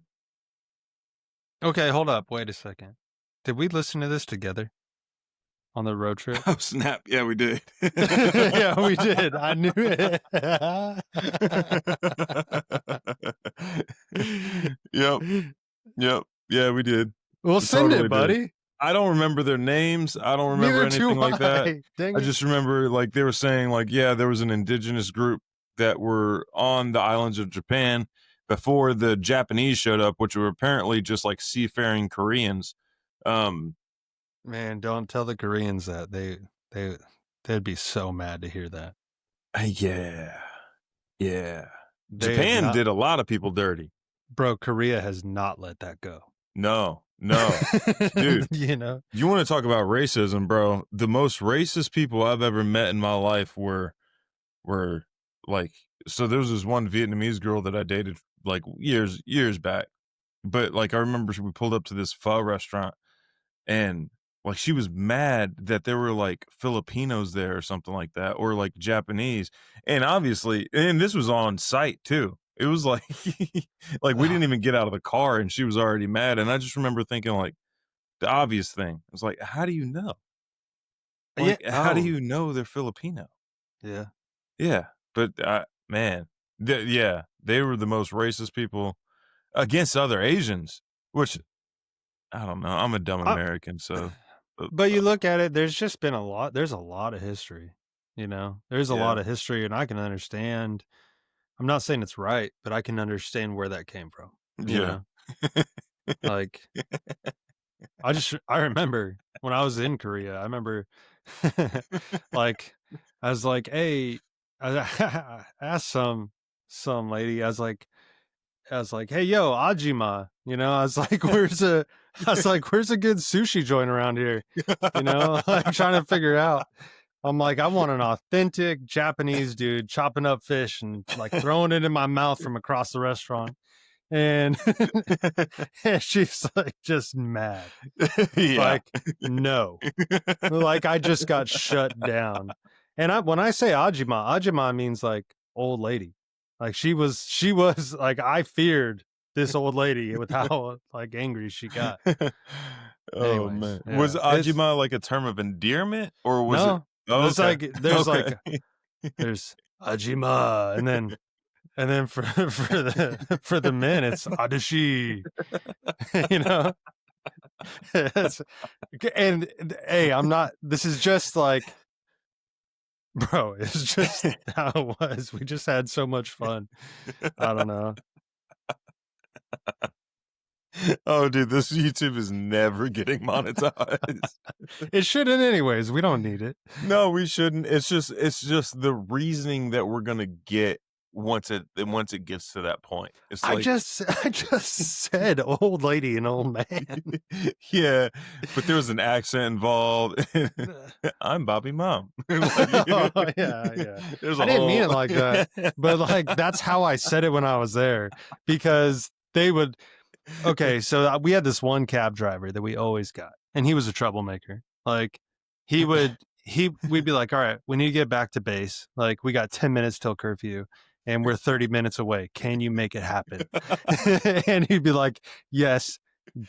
Okay, hold up. Wait a second. Did we listen to this together on the road trip? Oh, snap. Yeah, we did. Yeah, we did. I knew it. Yep. Yep. Yeah, we did. Well, send it, Totally did. buddy. I don't remember their names. I don't remember Neither do anything like that. I. Dang I it. just remember, like, they were saying, like, yeah, there was an indigenous group that were on the islands of Japan before the Japanese showed up, which were apparently just like seafaring Koreans. Um, Man, don't tell the Koreans that. They they'd be so mad to hear that. yeah. Yeah. They have Japan not, did a lot of people dirty. bro, Korea has not let that go. No, no. Dude, You know? you want to talk about racism, bro? The most racist people I've ever met in my life were like, so there was this one Vietnamese girl that I dated like years back. But like I remember we pulled up to this pho restaurant and like she was mad that there were like Filipinos there or something like that, or like Japanese. And obviously, and this was on site too. It was like like we didn't even get out of the car and she was already mad. And I just remember thinking like the obvious thing. I was like, how do you know? Yeah. Like, how do Oh, you know they're Filipino? yeah. Yeah. But man, yeah, they were the most racist people against other Asians, which I don't know. I'm a dumb I, American, so uh, but you look at it, there's just been there's a lot of history, you know? There's a lot yeah, of history, and I can understand. I'm not saying it's right, but I can understand where that came from, you yeah. know? Like, I remember when I was in Korea, I remember like I was like, "Hey," I asked some lady, I was like, "Hey, yo, Ajima," you know, I was like, "Where's a good sushi joint around here?" You know, like trying to figure out. I'm like, "I want an authentic Japanese dude chopping up fish and like throwing it in my mouth from across the restaurant." And, and she's like just mad. Yeah. Like, no. Like I just got shut down. And when I say Ajima means like old lady. Like she was like I feared this old lady with how like angry she got. Oh, Anyways, man. Was yeah. It's Ajima like a term of endearment or was it no. Oh, okay. There's Okay. like there's Ajima and then for for the men it's Adashi. You know? It's, and hey, I'm not this is just like bro, it's just how it was. We just had so much fun. I don't know. Oh, dude, this YouTube is never getting monetized. It shouldn't anyways. We don't need it. No, we shouldn't. It's just the reasoning that we're gonna get once it gets to that point. It's like I just said old lady and old man. yeah, but there was an accent involved. I'm Bobby Mom. Like, Oh, yeah, yeah. there's I a didn't mean whole it like that, but like that's how I said it when I was there because they would okay, so we had this one cab driver that we always got, and he was a troublemaker. Like we'd be like, all right, we need to get back to base. Like we got 10 minutes till curfew and we're 30 minutes away. Can you make it happen? And he'd be like, yes,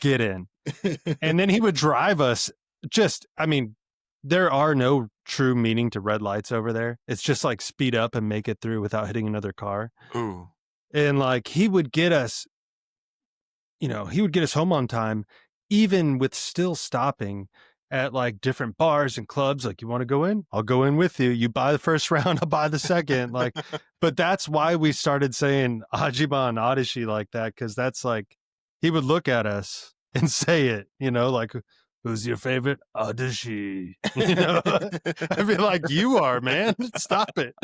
get in. And then he would drive us I mean, there are no true meaning to red lights over there. It's just like speed up and make it through without hitting another car. Ooh. And like he would get us he would get us home on time, even with still stopping at like different bars and clubs. Like, you want to go in? I'll go in with you. You buy the first round, I'll buy the second. Like, but that's why we started saying Ajiba and Adashi like that, because that's like he would look at us and say it, like, who's your favorite? Adashi. I'd be like, you are, man. Stop it.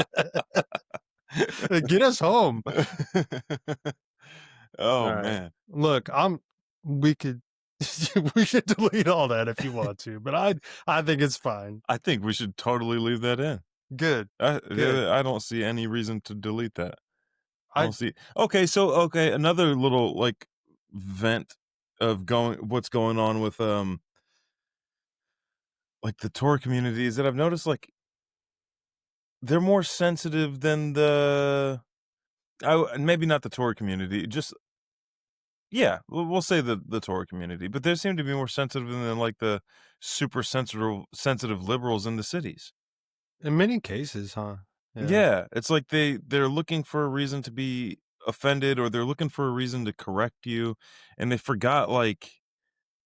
Get us home. Oh, All right. man. Look, we could we should delete all that if you want to, but I think it's fine. I think we should totally leave that in. Good. I Good. I don't see any reason to delete that. I I don't see okay, another little, like, vent of what's going on with, like, the tour community is that I've noticed, like, they're more sensitive than maybe not the Tory community, just yeah, we'll say the Tory community, but they seem to be more sensitive than, like, the super sensitive liberals in the cities. In many cases, huh? Yeah. Yeah, it's like they're looking for a reason to be offended, or they're looking for a reason to correct you, and they forgot, like,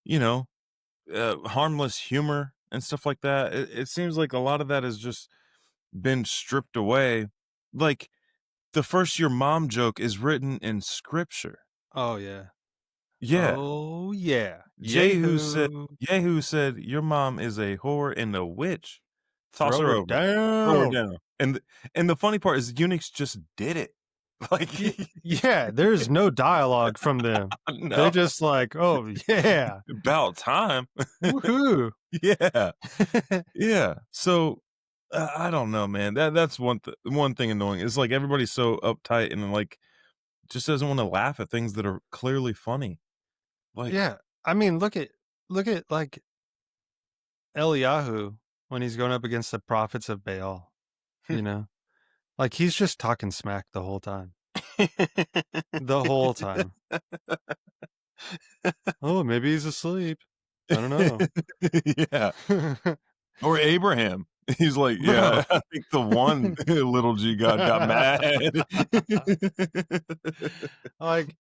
you know, harmless humor and stuff like that. It seems like a lot of that has just been stripped away. Like, the first "your mom" joke is written in scripture. Oh, yeah. Yeah. Oh, yeah. Jehu said Jehu. "Your mom is a whore and a witch. Toss Throw her her over. Throw her down. down." And the funny part is eunuchs just did it. Like, Yeah, there's no dialogue from them. They're no, just like, "Oh, yeah. about time. Woohoo." Yeah, yeah. So, I don't know, man. That's one thing annoying. It's like everybody's so uptight and, like, just doesn't wanna laugh at things that are clearly funny. Like, Yeah. I mean, look at, like, Eliyahu when he's going up against the prophets of Baal, you know? Like, he's just talking smack the whole time. The whole time. "Oh, maybe he's asleep. I don't know." yeah. Or Abraham. He's like, Bro. "Yeah, I think the one little G God got mad." Like,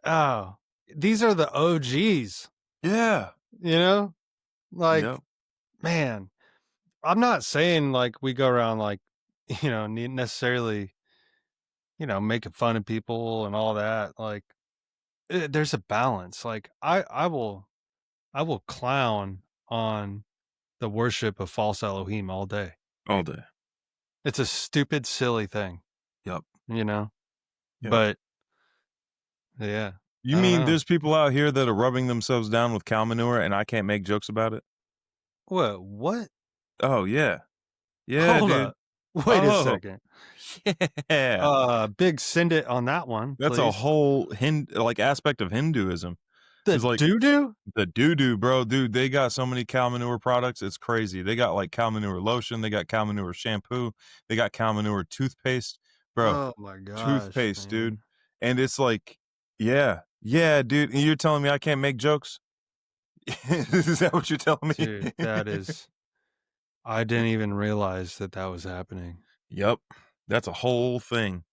oh, these are the OGs, Yeah. you know? Like, Yep. man, I'm not saying, like, we go around, like, necessarily, making fun of people and all that, like, there's a balance, like, I will clown on the worship of false Elohim all day. All day. It's a stupid, silly thing, Yep. you know? Yep. But, yeah, You I don't mean know. there's people out here that are rubbing themselves down with cow manure and I can't make jokes about it? What? Oh, yeah. Yeah, Hold dude. up. Wait a Oh, second. yeah. Big send it on that one, That's a please. whole like, aspect of Hinduism. The Is like doo-doo? the doo-doo, bro, dude, they got so many cow manure products, it's crazy. They got, like, cow manure lotion, they got cow manure shampoo, they got cow manure toothpaste. Bro, Oh my gosh, toothpaste, dude, man. and it's like yeah, yeah, dude, and you're telling me I can't make jokes? Is that what you're telling me? Dude, I didn't even realize that that was happening. Yep. That's a whole thing.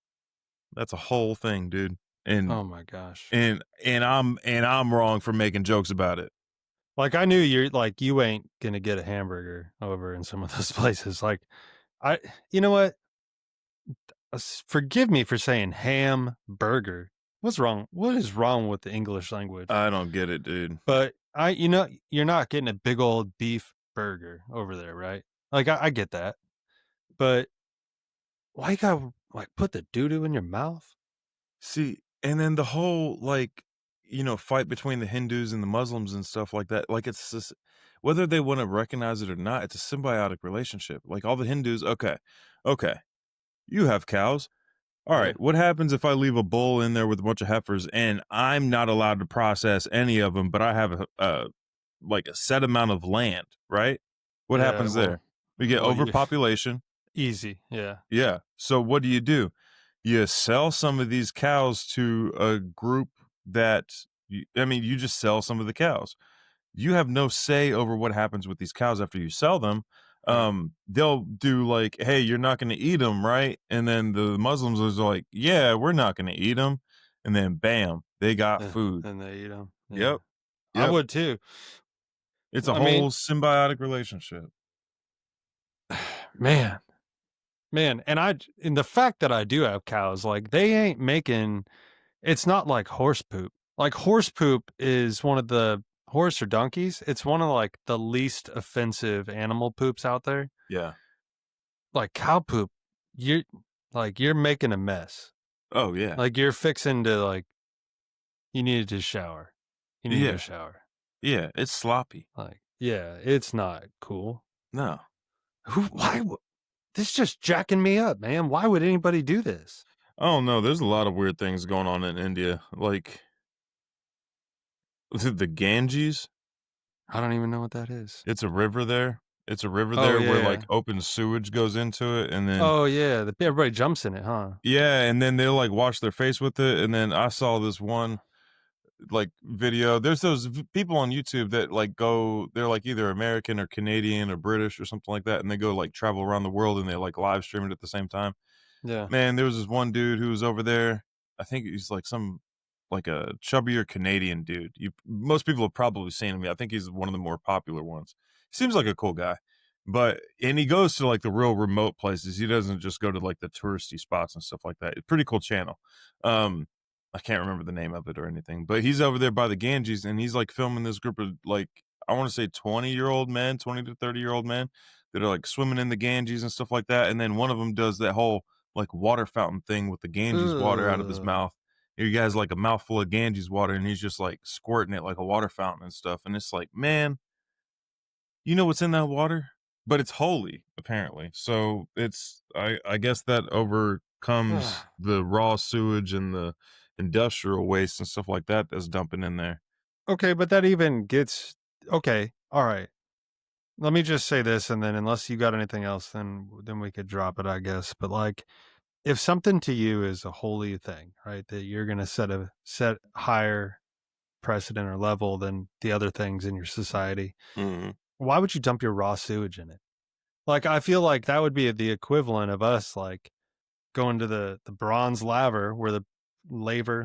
That's a whole thing, dude, and Oh my gosh. I'm wrong for making jokes about it. Like, I knew you ain't gonna get a hamburger over in some of those places, like, I you know what? Forgive me for saying ham burger. What's wrong? What is wrong with the English language? I don't get it, dude. But you're not getting a big old beef burger over there, right? Like, I get that, but why you gotta, like, put the doo-doo in your mouth? See, and then the whole, like, fight between the Hindus and the Muslims and stuff like that, like, it's just whether they wanna recognize it or not, it's a symbiotic relationship. Like, all the Hindus, okay, you have cows. Yeah, Alright, what happens if I leave a bull in there with a bunch of heifers and I'm not allowed to process any of them, but I have like, a set amount of land, right? What yeah, happens there? We get you overpopulation. easy, yeah, Yeah, so what do? You sell some of these cows to a group that you just sell some of the cows. You have no say over what happens with these cows after you sell them. right, They'll do like, "Hey, you're not gonna eat them, right?" And then the Muslims is like, "Yeah, we're not gonna eat them." And then bam, they got food. and they eat them. Yeah. Yep, I yep. would too. It's a I mean, whole symbiotic relationship. man, man, and the fact that I do have cows, like, they ain't making it's not like horse poop. Like, horse poop is one of the horse or donkeys, it's one of, like, the least offensive animal poops out there. Yeah. Like, cow poop, you're you're making a mess. Oh, yeah. Like, you're fixing to, like you needed to shower. You need to go Yeah, shower. yeah, it's sloppy. Like, yeah, it's not cool. No. Why this just jacking me up, man. Why would anybody do this? Oh, no, there's a lot of weird things going on in India, like, was it the Ganges? I don't even know what that is. It's a river there, It's a river Oh, there where, yeah. like, open sewage goes into it, and then Oh, yeah, the everybody jumps in it, huh? yeah, and then they'll, like, wash their face with it, and then I saw this one, like, video. There's those people on YouTube that, like, go they're, like, either American or Canadian or British or something like that, and they go, like, travel around the world, and they, like, live stream it at the same time. Yeah. Man, there was this one dude who was over there. I think he's like some like a chubbier Canadian dude. You most people have probably seen him. I think he's one of the more popular ones. Seems like a cool guy. But and he goes to like the real remote places. He doesn't just go to like the touristy spots and stuff like that. It's a pretty cool channel. Um I can't remember the name of it or anything, but he's over there by the Ganges and he's like filming this group of like I want to say 20-year-old men, 20 to 30-year-old men that are like swimming in the Ganges and stuff like that. And then one of them does that whole like water fountain thing with the Ganges water out of his Ugh. mouth. He has like a mouthful of Ganges water and he's just like squirting it like a water fountain and stuff. And it's like, man, you know what's in that water? But it's holy, apparently. So it's I guess that overcomes the raw sewage and the industrial waste and stuff like that that's dumping in there. Okay, but that even gets okay, alright. Let me just say this, and then unless you got anything else, then we could drop it, I guess, but, like, if something to you is a holy thing, right, that you're gonna set higher precedent or level than the other things in your society, Mhm. why would you dump your raw sewage in it? Like, I feel like that would be the equivalent of us, like, going to the bronze laver where the laver,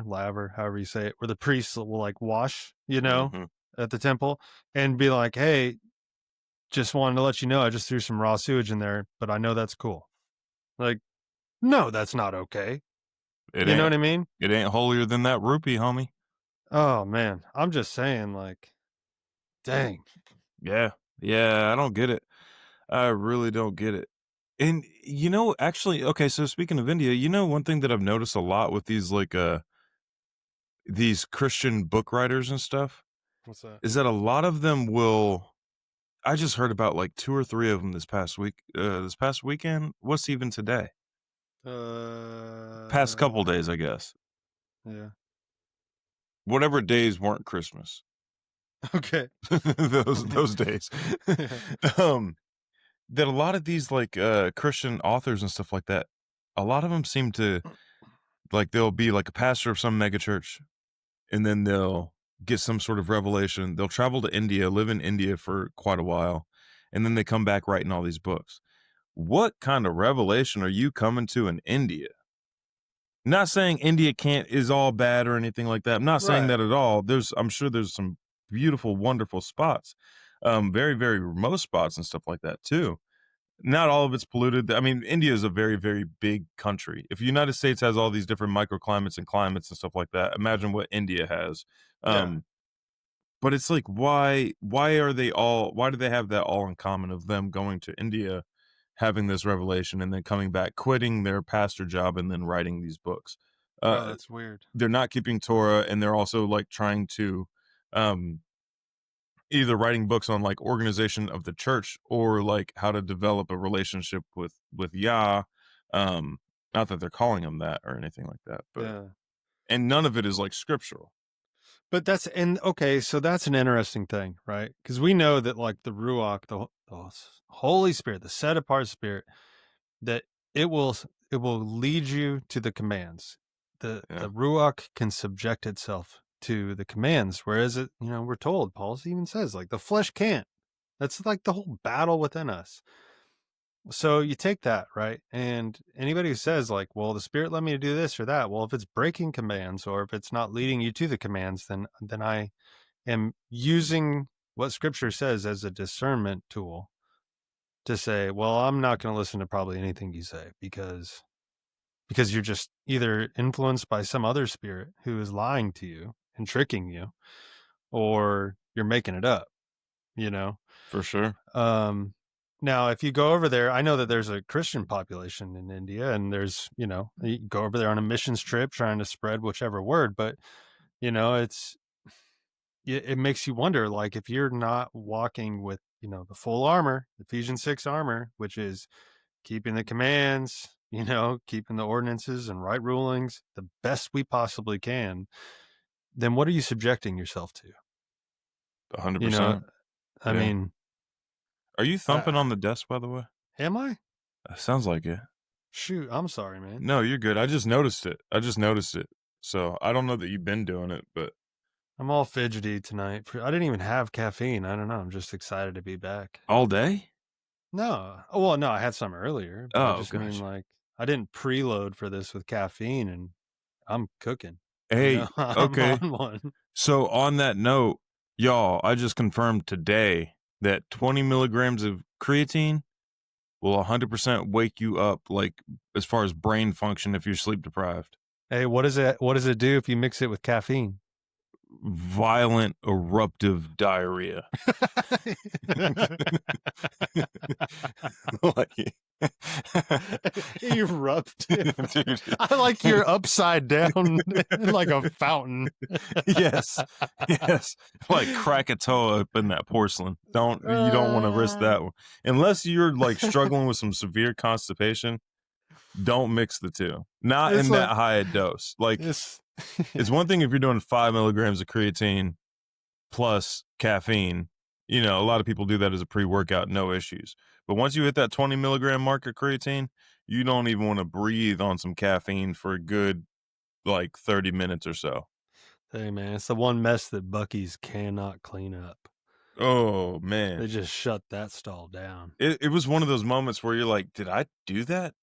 however you say it, where the priests will, like, wash, Mhm. at the temple and be like, "Hey, just wanted to let you know I just threw some raw sewage in there, but I know that's cool." Like, "No, that's not okay." It You know ain't what I mean? it ain't holier than that rupee, homie. Oh, man. I'm just saying, like, dang. Yeah. Yeah, I don't get it. I really don't get it. And actually, okay, so speaking of India, one thing that I've noticed a lot with these Christian book writers and stuff What's that? is that a lot of them will I just heard about like 2 or 3 of them this past weekend. What's even today? Past couple days, I guess. Yeah. Whatever days weren't Christmas. Okay. Those days. Yeah. Um, that a lot of these like Christian authors and stuff like that, a lot of them seem to like they'll be like a pastor of some mega church and then they'll get some sort of revelation. They'll travel to India, live in India for quite a while, and then they come back writing all these books. What kind of revelation are you coming to in India? Not saying India can't is all bad or anything like that. I'm not saying Right. that at all. I'm sure there's some beautiful, wonderful spots, very, very remote spots and stuff like that too. Not all of it's polluted. I mean, India is a very, very big country. If the United States has all these different microclimates and climates and stuff like that, imagine what India has. Yeah. Um, but it's like, why do they have that all in common of them going to India, having this revelation, and then coming back, quitting their pastor job, and then writing these books? Oh, Uh, that's weird. they're not keeping Torah, and they're also like trying to, um, either writing books on like organization of the church or like how to develop a relationship with Yah. Um, not that they're calling him that or anything like that, but Yeah. and none of it is like scriptural But that's and okay, so that's an interesting thing, right? Because we know that like the Ruach, the Holy Spirit, the set apart spirit, that it will lead you to the commands. yeah, The Ruach can subject itself to the commands, whereas we're told, Paul even says, like the flesh can't. That's like the whole battle within us. So you take that, right? And anybody who says, like, well, the spirit led me to do this or that, well, if it's breaking commands or if it's not leading you to the commands, then I am using what scripture says as a discernment tool to say, well, I'm not going to listen to probably anything you say because you're just either influenced by some other spirit who is lying to you and tricking you, or you're making it up, you know? for sure, Um, Now, if you go over there, I know that there's a Christian population in India, and you go over there on a missions trip trying to spread whichever word, but it's it makes you wonder, like if you're not walking with the full armor, Ephesians 6 armor, which is keeping the commands, keeping the ordinances and right rulings the best we possibly can, then what are you subjecting yourself to? You know, 100%. I Yeah, mean, Are you thumping Uh, on the desk, by the way? am I? Sounds like it. Shoot, I'm sorry, man. No, you're good. I just noticed it. I just noticed it. So I don't know that you've been doing it, but I'm all fidgety tonight. I didn't even have caffeine. I don't know. I'm just excited to be back. all day? No. Oh, well, no, I had some earlier, but I Oh, just mean gosh. like I didn't preload for this with caffeine and I'm cooking. You Hey, know, I'm okay. on one. So on that note, y'all, I just confirmed today that 20 milligrams of creatine will 100% wake you up, like as far as brain function if you're sleep deprived. Hey, what does it do if you mix it with caffeine? Violent eruptive diarrhea. Like, Eruptive. dude. I like you're upside down like a fountain. Yes, yes. Like Krakatoa up in that porcelain. You don't want to risk Uh, that one unless you're like struggling with some severe constipation. Don't mix the two. Not it's in that like high a dose. Like it's it's one thing if you're doing 5 milligrams of creatine plus caffeine. You know, a lot of people do that as a pre-workout, no issues. But once you hit that 20 milligram mark of creatine, you don't even want to breathe on some caffeine for a good like 30 minutes or so. Hey man, it's the one mess that Buc-ee's cannot clean up. Oh man. They just shut that stall down. It was one of those moments where you're like, did I do that?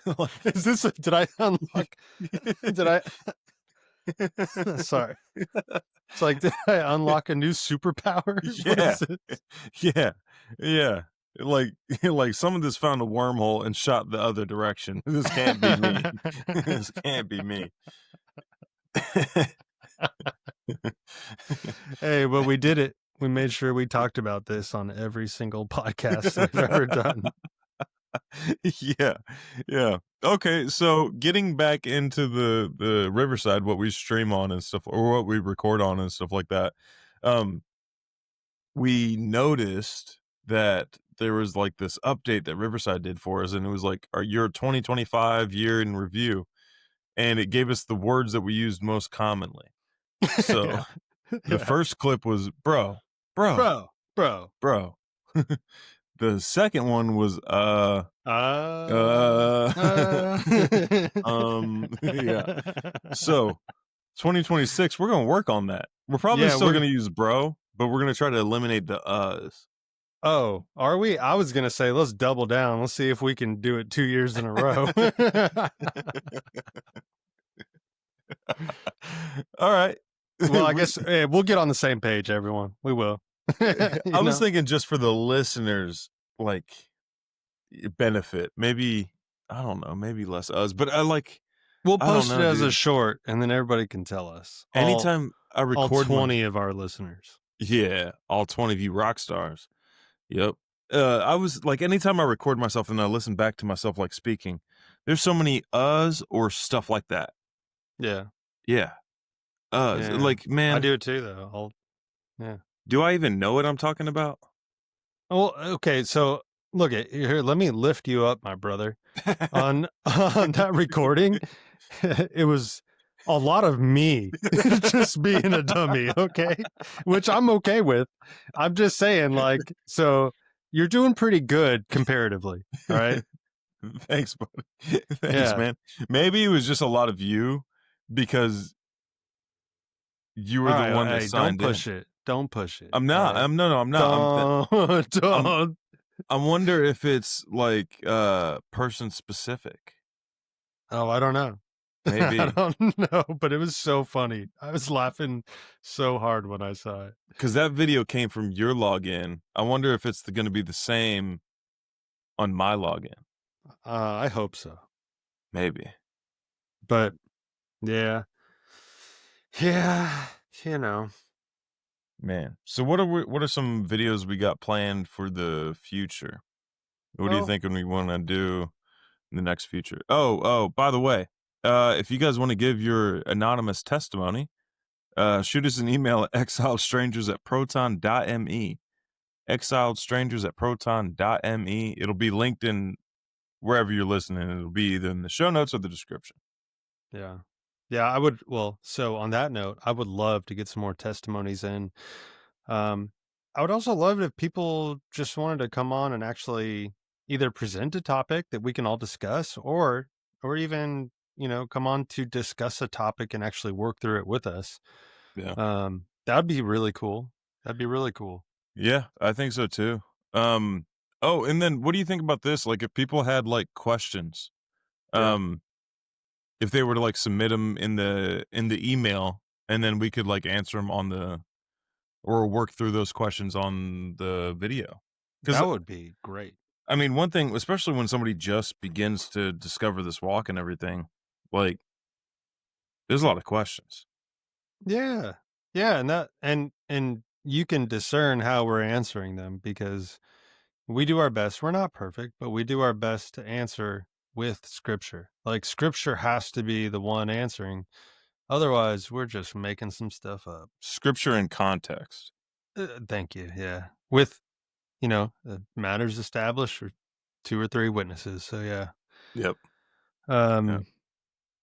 Like, Is this did I unlock did I sorry. It's like did I unlock a new superpower? What yeah, is it? yeah, yeah. Like, like some of this found a wormhole and shot the other direction. This can't be me. This can't be me. Hey, but we did it. We made sure we talked about this on every single podcast we've ever done. Yeah, yeah. Okay, so getting back into the Riverside, what we stream on and stuff, or what we record on and stuff like that. Um, we noticed that there was like this update that Riverside did for us, and it was like your 2025 year in review, and it gave us the words that we used most commonly. So Yeah. the Yeah. first clip was bro, bro, Bro. bro. The second one was uh Uh. yeah. So 2026, we're gonna work on that. We're probably Yeah, still we're gonna use bro, but we're gonna try to eliminate the uhs. Oh, are we? I was gonna say let's double down. Let's see if we can do it 2 years in a row. All right. Well, I We guess, we'll get on the same page, everyone. We will. I You was know? thinking just for the listeners, like, benefit, maybe I don't know, maybe less us, but We'll I don't post it know, as a dude. short, and then everybody can tell us. Anytime I All record my 20 of our listeners. yeah, all 20 of you rock stars. Yep. I was like, anytime I record myself and I listen back to myself, like speaking, there's so many uhs or stuff like that. Yeah. Yeah. Uhs. Yeah. Like, I man, do it too, though. Yeah. do I even know what I'm talking about? Well, okay, so look at here, let me lift you up, my brother. On on that recording, it was a lot of me just being a dummy, okay? Which I'm okay with. I'm just saying, like, so you're doing pretty good comparatively, all right? Thanks, buddy. Thanks, Yeah. man. Maybe it was just a lot of you because you were All the right, one that hey, don't signed in. push it. Don't push it, I'm all not. right? I'm no, no, I'm not. Don't, I'm don't. I wonder if it's like person specific. Oh, I don't know. I Maybe. don't know, but it was so funny. I was laughing so hard when I saw it. Because that video came from your login. I wonder if it's going to be the same on my login. I hope so. Maybe. But yeah. Yeah, you know. Man. So what are some videos we got planned for the future? What are you Well, thinking we want to do in the next future? Oh, by the way, if you guys want to give your anonymous testimony, shoot us an email at exiledstrangers@proton.me. Exiledstrangers@proton.me. It'll be linked in wherever you're listening. It'll be either in the show notes or the description. yeah. Yeah, I would so on that note, I would love to get some more testimonies in. Um I would also love it if people just wanted to come on and actually either present a topic that we can all discuss, or even, come on to discuss a topic and actually work through it with us. Yeah. That'd be really cool. That'd be really cool. Yeah, I think so too. Um, oh, and then what do you think about this? Like, if people had, like, questions, Yeah. um, if they were to, like, submit them in the email, and then we could, like, answer them on the or work through those questions on the video. Because That would be great. I mean, one thing, especially when somebody just begins to discover this walk and everything, like, there's a lot of questions. Yeah. Yeah, and you can discern how we're answering them because we do our best. We're not perfect, but we do our best to answer with scripture. Like scripture has to be the one answering. Otherwise, we're just making some stuff up. Scripture and context. Thank you. Yeah. With, matters established for two or three witnesses. So yeah. Yep. Yep. Um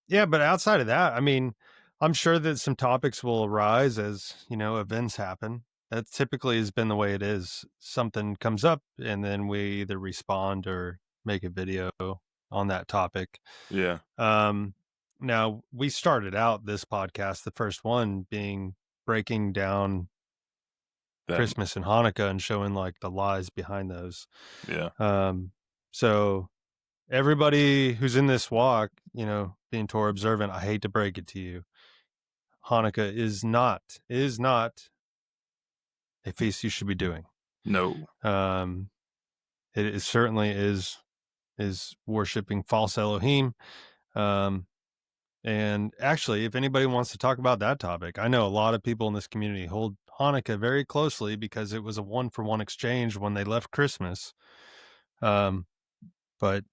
yeah, but outside of that, I mean, I'm sure that some topics will arise as, events happen. That typically has been the way it is. Something comes up and then we either respond or make a video on that topic. Yeah. Um, Now we started out this podcast, the first one being breaking down That Christmas and Hanukkah and showing like the lies behind those. yeah. Um, so everybody who's in this walk, being Torah observant, I hate to break it to you, Hanukkah is not a feast you should be doing. No. Um, it certainly is worshiping false Elohim. Um, and actually, if anybody wants to talk about that topic, I know a lot of people in this community hold Hanukkah very closely because it was a one for one exchange when they left Christmas. Um, but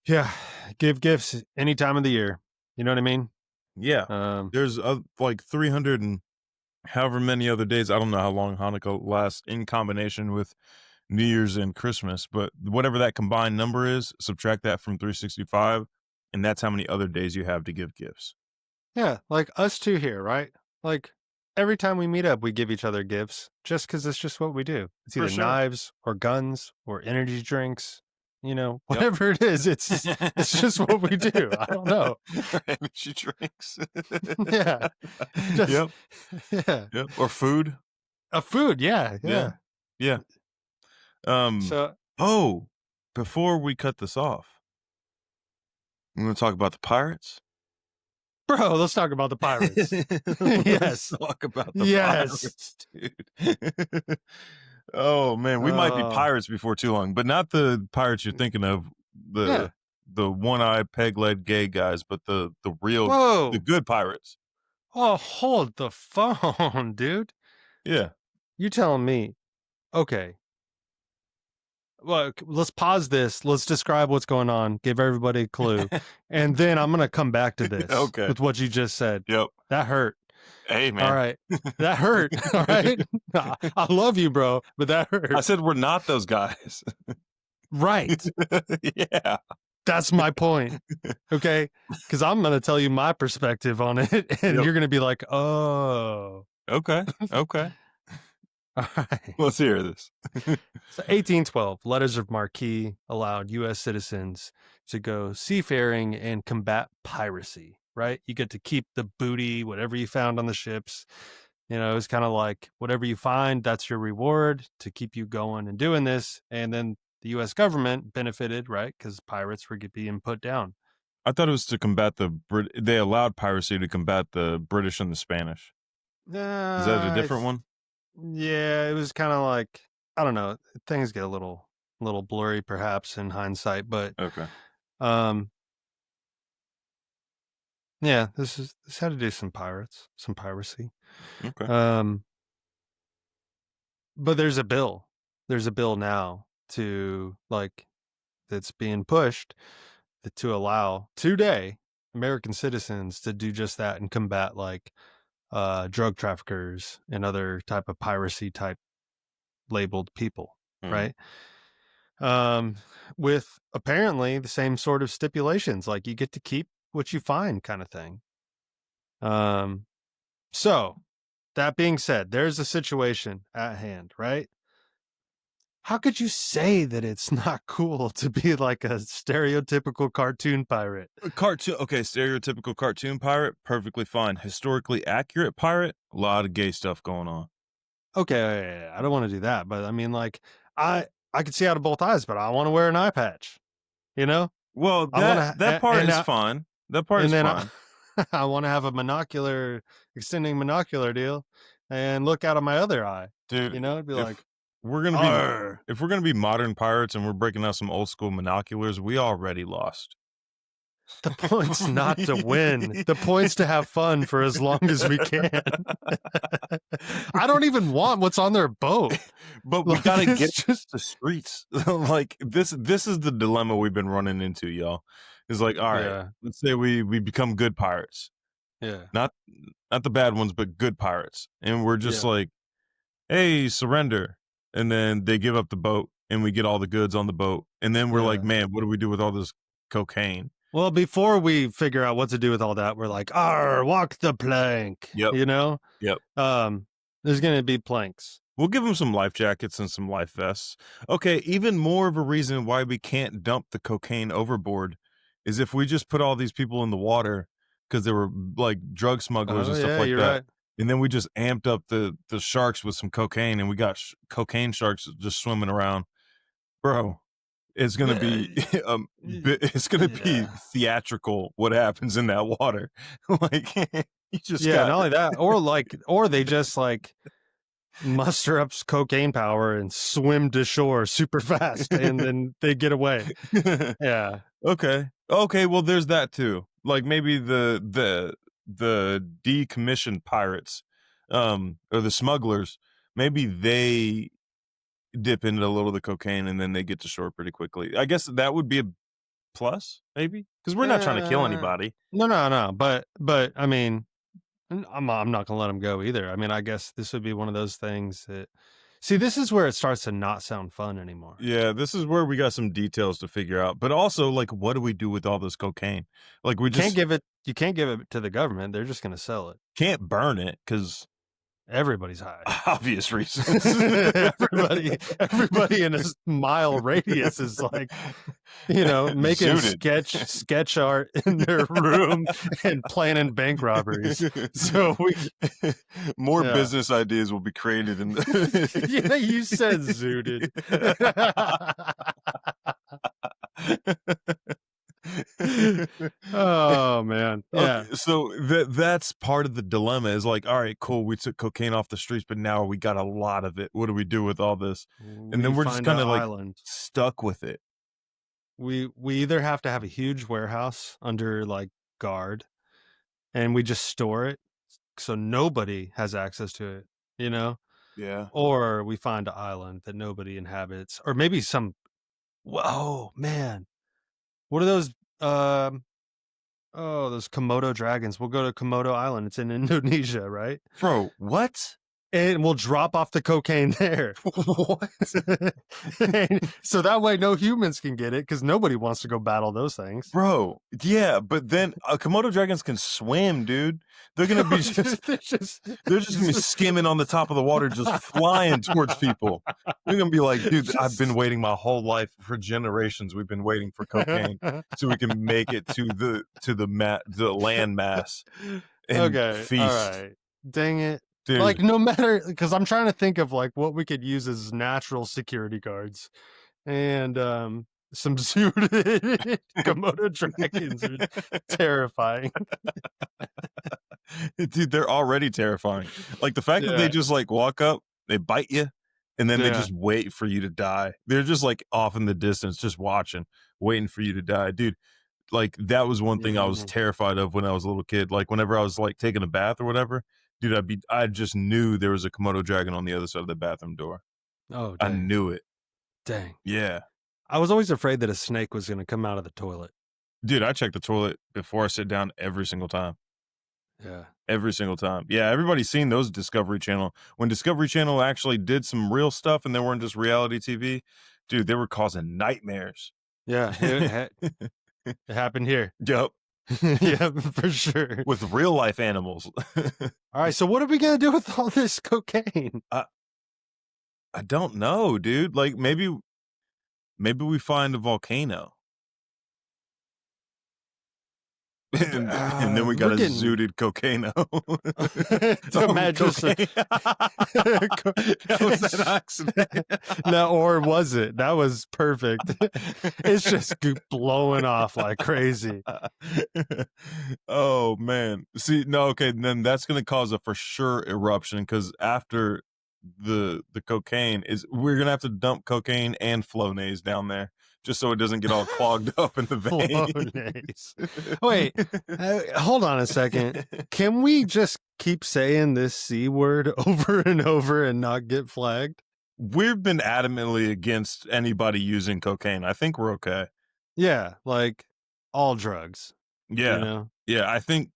yeah, give gifts any time of the year. You know what I mean? Yeah. Um, There's, like, 300 and however many other days. I don't know how long Hanukkah lasts in combination with New Year's and Christmas, but whatever that combined number is, subtract that from 365, and that's how many other days you have to give gifts. Yeah, like us two here, right? Like every time we meet up, we give each other gifts just because it's just what we do. It's For either sure. knives or guns or energy drinks, Yep. whatever it is. It's just what we do. I don't know. She drinks. Yeah, just Yep, yeah, yep, or food. a food. Yeah, Yeah, yeah. yeah. Um, So, oh, before we cut this off, I'm gonna talk about the pirates. bro, let's talk about the pirates. Let's Yes, talk about the yes. pirates, dude. Oh, man, we might be Oh, pirates before too long, but not the pirates you're thinking of, yeah. the one-eyed, peg-leg gay guys, but the real the Whoa. good pirates. Oh, hold the phone, dude. Yeah. You telling me? Okay. Well, let's pause this. Let's describe what's going on. Give everybody a clue, and then I'm gonna come back to this Okay. with what you just said. Yep. That hurt. Hey, All man. right, that hurt. All right, I love you, bro, but that I hurt. said we're not those guys. Right. Yeah. That's my point. Okay, because I'm gonna tell you my perspective on it, and Yep. you're gonna be like, "Oh, Okay. Okay. all right." Let's hear this. So 1812, Letters of Marque allowed U.S. citizens to go seafaring and combat piracy, right? You get to keep the booty, whatever you found on the ships. It's kind of like whatever you find, that's your reward to keep you going and doing this. And then the U.S. government benefited, right? Because pirates were being put down. I thought it was to combat the they allowed piracy to combat the British and the Spanish. Is that a different one? Yeah, it was kind of like, I don't know. Things get a little blurry perhaps in hindsight, but Okay. um yeah, this had to do some piracy. Okay. Um, but there's a bill. There's a bill now to like that's being pushed to allow today American citizens to do just that and combat like drug traffickers and other type of piracy type labeled people, Mhm. right? Um, with apparently the same sort of stipulations, like you get to keep what you find kind of thing. Um, so that being said, there's a situation at hand, right? How could you say that it's not cool to be like a stereotypical cartoon pirate? Cartoon, okay, stereotypical cartoon pirate, perfectly fine. Historically accurate pirate, a lot of gay stuff going on. Okay, I don't wanna do that, but I mean, like, I could see out of both eyes, but I wanna wear an eye patch, you know? Well, I wanna that part is fine. That part and is then fine. I wanna have a extending monocular deal and look out of my other eye, Dude, you know? It'd be if like, we're gonna be "Arr." if we're gonna be modern pirates and we're breaking out some old school monoculars, we already lost. The point's not to win. The point's to have fun for as long as we can. I don't even want what's on their boat. But we Like, gotta get it's just the streets. Like, this is the dilemma we've been running into, y'all. Is like, all right, yeah, let's say we become good pirates. yeah, Not not the bad ones, but good pirates. And we're just yeah, like, "Hey, surrender." And then they give up the boat and we get all the goods on the boat. And then we're like, yeah. "Man, what do we do with all this cocaine?" Well, before we figure out what to do with all that, we're like, "Arr, walk the plank," Yep, you know? yep. Um, there's gonna be planks. We'll give them some life jackets and some life vests. Okay, even more of a reason why we can't dump the cocaine overboard is if we just put all these people in the water because they were like drug smugglers Oh, and stuff yeah, like you're that. right. And then we just amped up the sharks with some cocaine and we got cocaine sharks just swimming around. Bro, it's gonna be it's gonna be Yeah. theatrical what happens in that water. Like you just Yeah, got not only that, or they just, like, muster up cocaine power and swim to shore super fast, and then they get away. Yeah. Okay. Okay, well, there's that too. Like, maybe the decommissioned pirates, or the smugglers, maybe they dip into a little of the cocaine and then they get to shore pretty quickly. I guess that would be a plus, maybe, because 'Cause we're not trying to kill anybody. No, but, I mean, I'm not gonna let let them go either. I mean, I guess this would be one of those things that see, this is where it starts to not sound fun anymore. Yeah, this is where we got some details to figure out, but also, like, what do we do with all this cocaine? Like, we just You can't give it to the government, they're just gonna sell it. can't burn it because Everybody's high. obvious reasons. Everybody in a mile radius is like, you know, making Zooted. sketch art in their room and planning bank robberies. So we More yeah. business ideas will be created in Yeah, you said zooted. Oh, man. Okay, Yeah. so that's part of the dilemma is like, all right, cool, we took cocaine off the streets, but now we got a lot of it. What do we do with all this? And We then we're just find an kind of like island. stuck with it. We either have to have a huge warehouse under, like, guard, and we just store it so nobody has access to it, you know? Yeah. Or we find an island that nobody inhabits, or maybe some whoa, man. What are those, um, oh, those Komodo dragons? We'll go to Komodo Island, it's in Indonesia, right? Bro, what? And we'll drop off the cocaine there. What? And so that way no humans can get it because nobody wants to go battle those things. Bro, yeah, but then Komodo dragons can swim, dude. They're gonna be just They're just they're just gonna be skimming on the top of the water, just flying towards people. They're gonna be like, dude, I've been just waiting my whole life for generations. We've been waiting for cocaine so we can make it to the land mass and Okay, feast, alright. Dang it. Like, dude. no matter, because 'cause I'm trying to think of, like, what we could use as natural security guards, and, some zooted Komodo dragons are terrifying. Dude, they're already terrifying. Like the fact that they Yeah, just like walk up, they bite you, and then they yeah. just wait for you to die. They're just like off in the distance, just watching, waiting for you to die. Dude, like that was one thing I was Mhm. terrified of when I was a little kid. Like whenever I was like taking a bath or whatever, dude, I just knew there was a Komodo dragon on the other side of the bathroom door. Oh, I dang, knew it. dang. Yeah. I was always afraid that a snake was gonna come out of the toilet. Dude, I check the toilet before I sit down every single time. Yeah. Every single time. Yeah, everybody's seen those Discovery Channel. When Discovery Channel actually did some real stuff and they weren't just reality TV, dude, they were causing nightmares. Yeah, it happened here. Yep. Yeah, for sure. with real life animals. All right, so what are we gonna do with all this cocaine? I I don't know, dude. Like maybe we find a volcano. And then we got We're a getting zooted cocaino. to Oh, imagine some. cocaine. That was an accident. No, or was it? That was perfect. It's just blowing off like crazy. Oh man. See, no, okay, then that's gonna cause a for sure eruption because after the cocaine is we're gonna have to dump cocaine and Flonase down there just so it doesn't get all clogged up in the Flonase. veins. Wait, hold on a second. Can we just keep saying this C word over and over and not get flagged? We've been adamantly against anybody using cocaine. I think we're okay. Yeah, like all drugs, you Yeah. know? Yeah, I think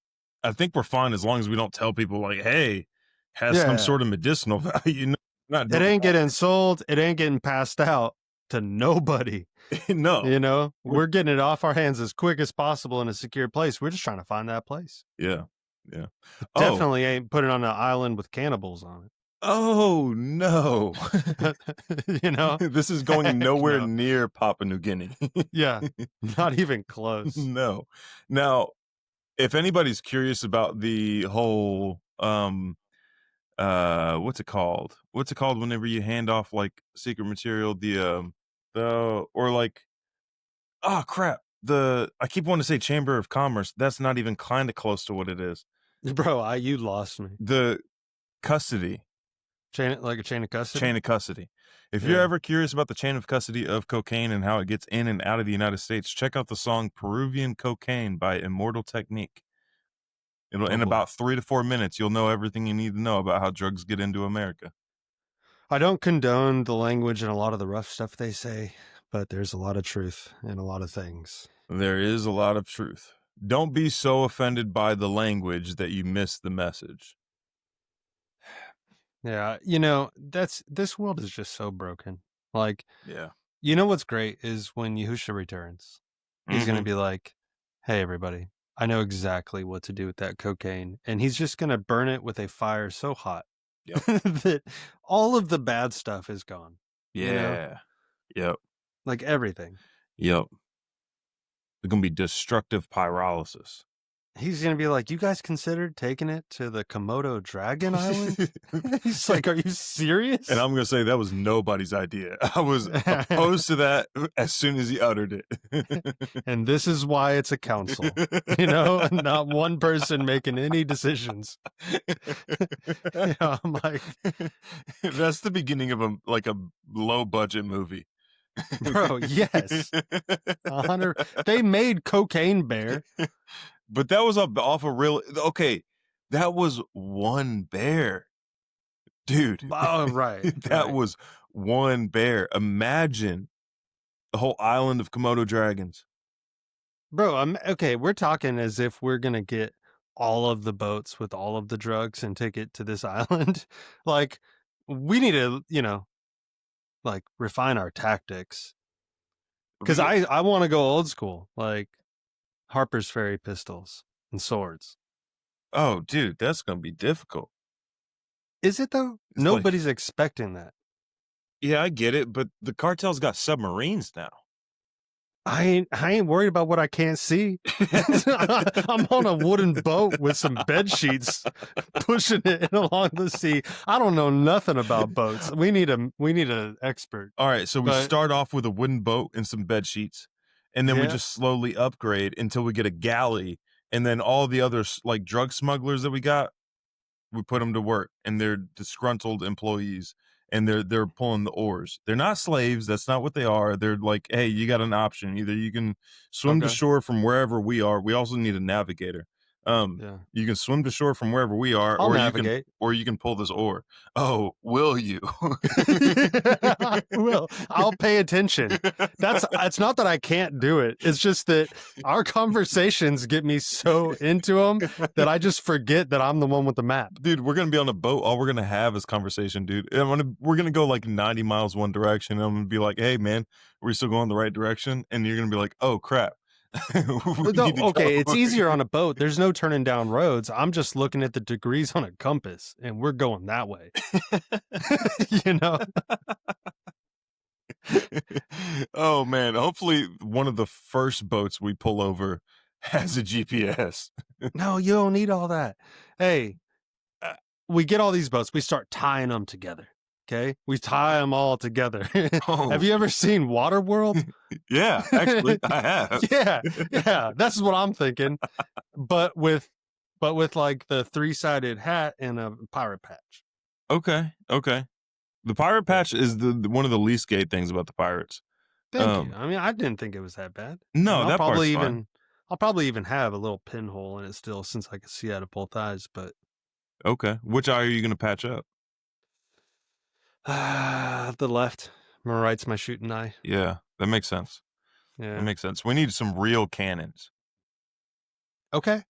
we're fine as long as we don't tell people like, "Hey, has some Yeah. sort of medicinal value." No, not It doing ain't getting sold. It ain't getting passed out to nobody. that. No. You know, We're we're getting it off our hands as quick as possible in a secure place. We're just trying to find that place. yeah. Yeah. Oh. Definitely ain't putting it on an island with cannibals on Oh, no. it. You know? This is going Heck nowhere no. near Papua New Guinea. Yeah. Not even close. No. Now, if anybody's curious about the whole, what's it called? What's it called whenever you hand off, like, secret material? Or, like oh, crap. I keep wanting to say Chamber of Commerce. That's not even kinda close to what it is. Bro, you lost me. The custody. Like a chain of custody? Chain of custody. If you're Yeah. ever curious about the chain of custody of cocaine and how it gets in and out of the United States, check out the song Peruvian Cocaine by Immortal Technique. Oh In boy. about 3 to 4 minutes, you'll know everything you need to know about how drugs get into America. I don't condone the language and a lot of the rough stuff they say, but there's a lot of truth in a lot of things. There is a lot of truth. Don't be so offended by the language that you miss the message. Yeah, this world is just so broken. Like, Yeah. you know what's great is when Yahusha returns. He's gonna Mhm. be like, "Hey, everybody, I know exactly what to do with that cocaine," and he's just gonna burn it with a fire so hot Yep. that all of the bad stuff is gone. You know, Yeah. Yep. like everything. Yep. It's gonna be destructive pyrolysis. He's gonna be like, "You guys considered taking it to the Komodo Dragon Island?" He's like, "Are you serious?" And I'm gonna say that was nobody's idea. I was opposed to that as soon as he uttered it. And this is why it's a council, not one person making any decisions. I'm like, That's the beginning of a low budget movie. bro, yes, 100. They made Cocaine Bear. But that was off a real okay. That was one bear, dude. Oh, right, That right. was one bear. Imagine the whole island of Komodo dragons. Bro, okay, we're talking as if we're gonna get all of the boats with all of the drugs and take it to this island. Like, we need to, like refine our tactics. Because We I want to go old school, like Harper's Ferry pistols and swords. Oh, dude, that's gonna be difficult. Is it though? It's like, Nobody's expecting that. yeah, I get it, but the cartel's got submarines now. I ain't worried about what I can't see. I'm on a wooden boat with some bed sheets pushing it along the sea. I don't know nothing about boats. We need a expert. All right, so we But start off with a wooden boat and some bed sheets, and then we yeah, just slowly upgrade until we get a galley, and then all the other like drug smugglers that we got, we put them to work, and they're disgruntled employees, and they're pulling the oars. They're not slaves. That's not what they are. They're like, hey, you got an option. Either you can swim to okay. shore from wherever we are. We also need a navigator. Yeah. You can swim to shore from wherever we are, I'll navigate. or you can pull this oar. Oh, will you? I will. I'll pay attention. It's not that I can't do it. It's just that our conversations get me so into them that I just forget that I'm the one with the map. Dude, we're gonna be on a boat. All we're gonna have is conversation, dude. And we're gonna go like 90 miles one direction. And I'm gonna be like, "Hey, man, are we still going the right direction?" And you're gonna be like, "Oh crap, We No, need to okay, it's go. easier on a boat. There's no turning down roads. I'm just looking at the degrees on a compass, and we're going that way. You know? Oh man, hopefully one of the first boats we pull over has a GPS. No, you don't need all that. Hey, uh, we get all these boats, we start tying them together, okay? We tie them all together. Have Oh, you ever seen Waterworld? yeah, actually, I have. Yeah, yeah, that's what I'm thinking, but with, like, the three-sided hat and a pirate patch. Okay, okay. The pirate Yeah. patch is one of the least gay things about the pirates. Thank you. I mean, I didn't think it was that bad, and No, that part's fine. I'll probably even have a little pinhole in it still since I can see out of both eyes, but Okay, which eye are you gonna patch up? the left. My right's my shooting eye. Yeah, that makes sense. That Yeah. makes sense. We need some real cannons. Okay.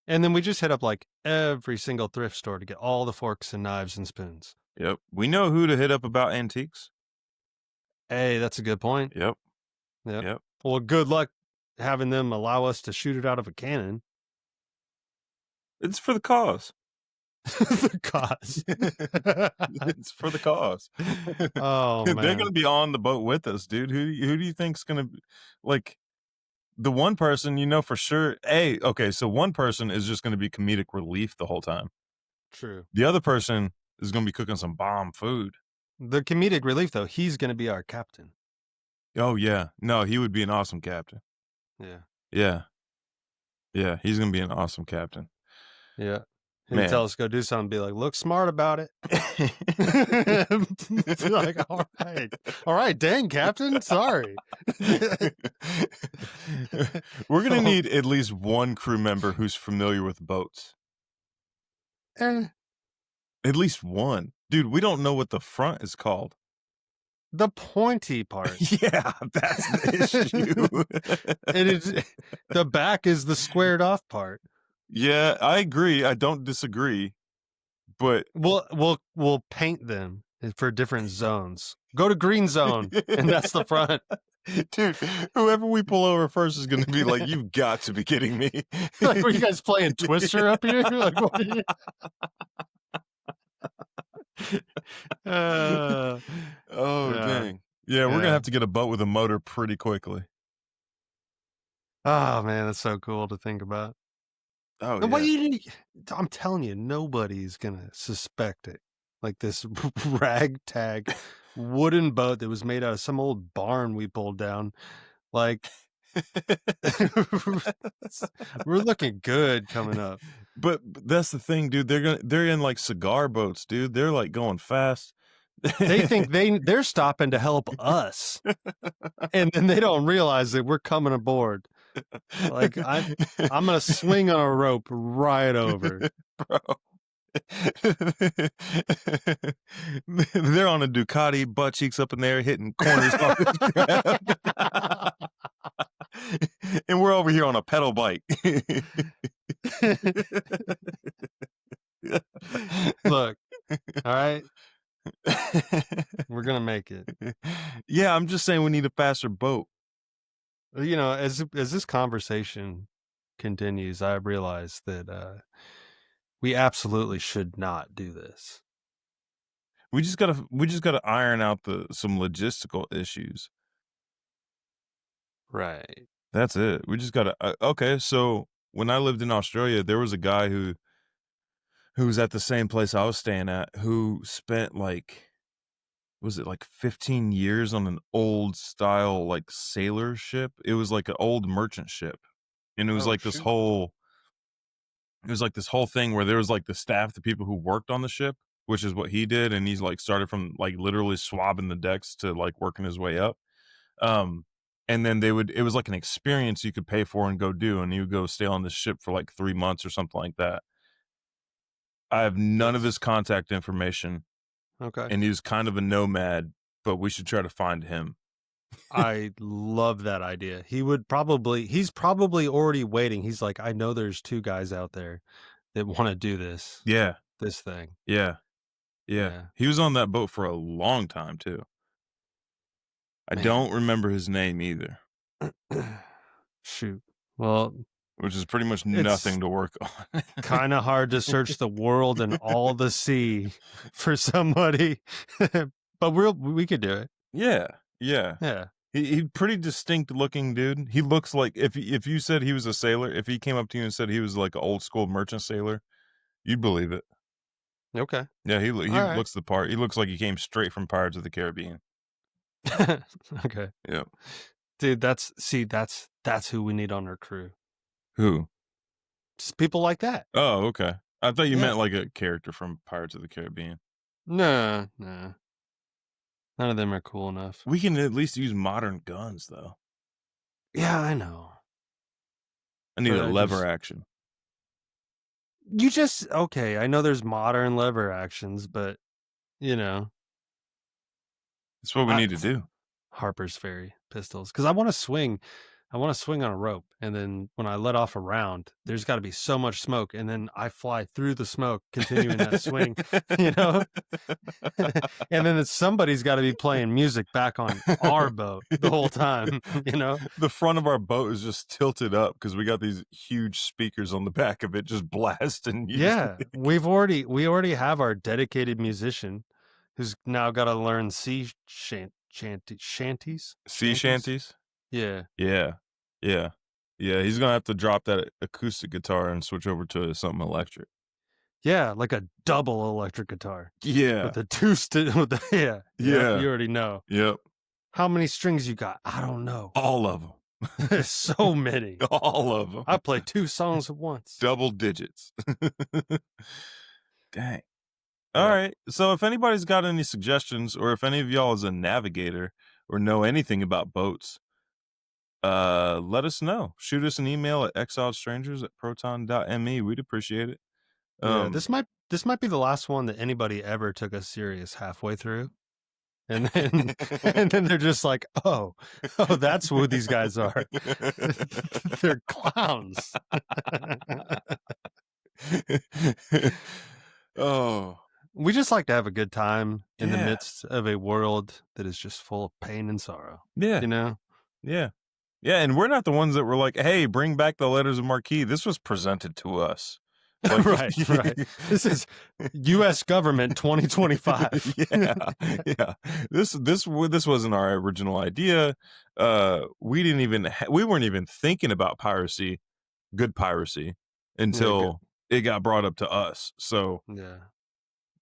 And then we just hit up, like, every single thrift store to get all the forks and knives and spoons. Yep. We know who to hit up about antiques. Hey, that's a good point. Yep. Yep. Yep. Well, good luck having them allow us to shoot it out of a cannon. It's for the cause. The cause. It's for the cause. Oh, They're gonna man. be on the boat with us, dude. Who do you think's gonna like the one person you know for sure? Okay, so one person is just gonna be comedic relief the whole time. True. The other person is gonna be cooking some bomb food. The comedic relief, though, he's gonna be our captain. Oh yeah. No, he would be an awesome captain. Yeah. Yeah. Yeah, he's gonna be an awesome captain. Yeah. He'd Man. tell us to go do something, be like, "Look smart about it." Be like, "Alright. Alright, dang, Captain, sorry." We're gonna Oh, need at least one crew member who's familiar with boats. eh, At least one. Dude, we don't know what the front is called. the pointy part. Yeah, that's the issue. It is the back is the squared off part. Yeah, I agree. I don't disagree, but We'll paint them for different zones. Go to green zone, and that's the front. dude, whoever we pull over first is gonna be like, "You've got to be kidding me." Like, were you guys playing Twister up here? Like, what are you Uh, Oh, yeah, dang. Yeah, we're gonna yeah. have to get a boat with a motor pretty quickly. Oh, man, that's so cool to think about. Oh, And why yeah. you didn't I'm telling you, nobody's gonna suspect it. Like this ragtag wooden boat that was made out of some old barn we pulled down. Like, we're looking good coming up. But that's the thing, dude. They're in like cigar boats, dude. They're like going fast. They think they're stopping to help us, and then they don't realize that we're coming aboard. Like, I'm gonna swing on a rope right over. Bro. They're on a Ducati, butt cheeks up in there, hitting corners off this crap. And we're over here on a pedal bike. Look, alright? We're gonna make it. Yeah, I'm just saying we need a faster boat. You know, as this conversation continues, I realize that, we absolutely should not do this. We just gotta iron out some logistical issues. Right. That's it. We just gotta okay, so when I lived in Australia, there was a guy who was at the same place I was staying at who spent like was it like 15 years on an old style like sailor ship? It was like an old merchant ship. And Oh, shoot. it was like this whole thing where there was like the staff, the people who worked on the ship, which is what he did, and he's like started from like literally swabbing the decks to like working his way up. Um, and then it was like an experience you could pay for and go do, and you would go stay on this ship for like 3 months or something like that. I have none of his That's contact information, okay. and he's kind of a nomad, but we should try to find him. I love that idea. He's probably already waiting. He's like, "I know there's 2 guys out there that wanna do Yeah, this thing." yeah, yeah. Yeah. He was on that boat for a long time too. I Man. don't remember his name either. Shoot. Well, which is pretty much it's nothing to work on. kind of hard to search the world and all the sea for somebody, but we could do it. Yeah, yeah. Yeah. He pretty distinct looking dude. He looks like if you said he was a sailor, if he came up to you and said he was like an old school merchant sailor, you'd believe it. Okay. Yeah, he All right. looks the part. He looks like he came straight from Pirates of the Caribbean. Okay. Yeah. Dude, that's who we need on our crew. Who? Just people like that. Oh, okay. I thought you meant Yeah. like a character from Pirates of the Caribbean. No, no. None of them are cool enough. We can at least use modern guns though. Yeah, I know. I need But a I lever just action. you just okay, I know there's modern lever actions, but you know, That's what we I need to do. Harper's Ferry pistols because I want to swing on a rope, and then when I let off a round, there's got to be so much smoke, and then I fly through the smoke, continuing that swing, you know. And then somebody's got to be playing music back on our boat the whole time, you know. The front of our boat is just tilted up because we got these huge speakers on the back of it just blasting music. Yeah, we already have our dedicated musician who's now got to learn shanties, Sea shanties. shanties? Yeah, Yeah. Yeah. Yeah, he's gonna have to drop that acoustic guitar and switch over to something electric. yeah, like a double electric guitar with Yeah. the with the yeah, yep. Yeah. You already know Yep. how many strings you got. I don't know. All of them. There's so many. All of them. I play 2 songs at once. Double digits. Dang. All Yeah, right. So if anybody's got any suggestions or if any of y'all is a navigator or know anything about boats, let us know. Shoot us an email at exiledstrangers@proton.me. We'd appreciate it. yeah. Um This might be the last one that anybody ever took us serious halfway through. And then and then they're just like, "Oh, that's who these guys are. They're clowns." Oh, We just like to have a good time in the yeah. midst of a world that is just full of pain and sorrow, Yeah. you know? Yeah. Yeah, and we're not the ones that were like, "Hey, bring back the Letters of Marque." This was presented to us. Like Right, right. This is US government 2025. Yeah, yeah. This wasn't our original idea. We weren't even thinking about piracy, good piracy, Yeah, good. until it got brought up to us. So Yeah.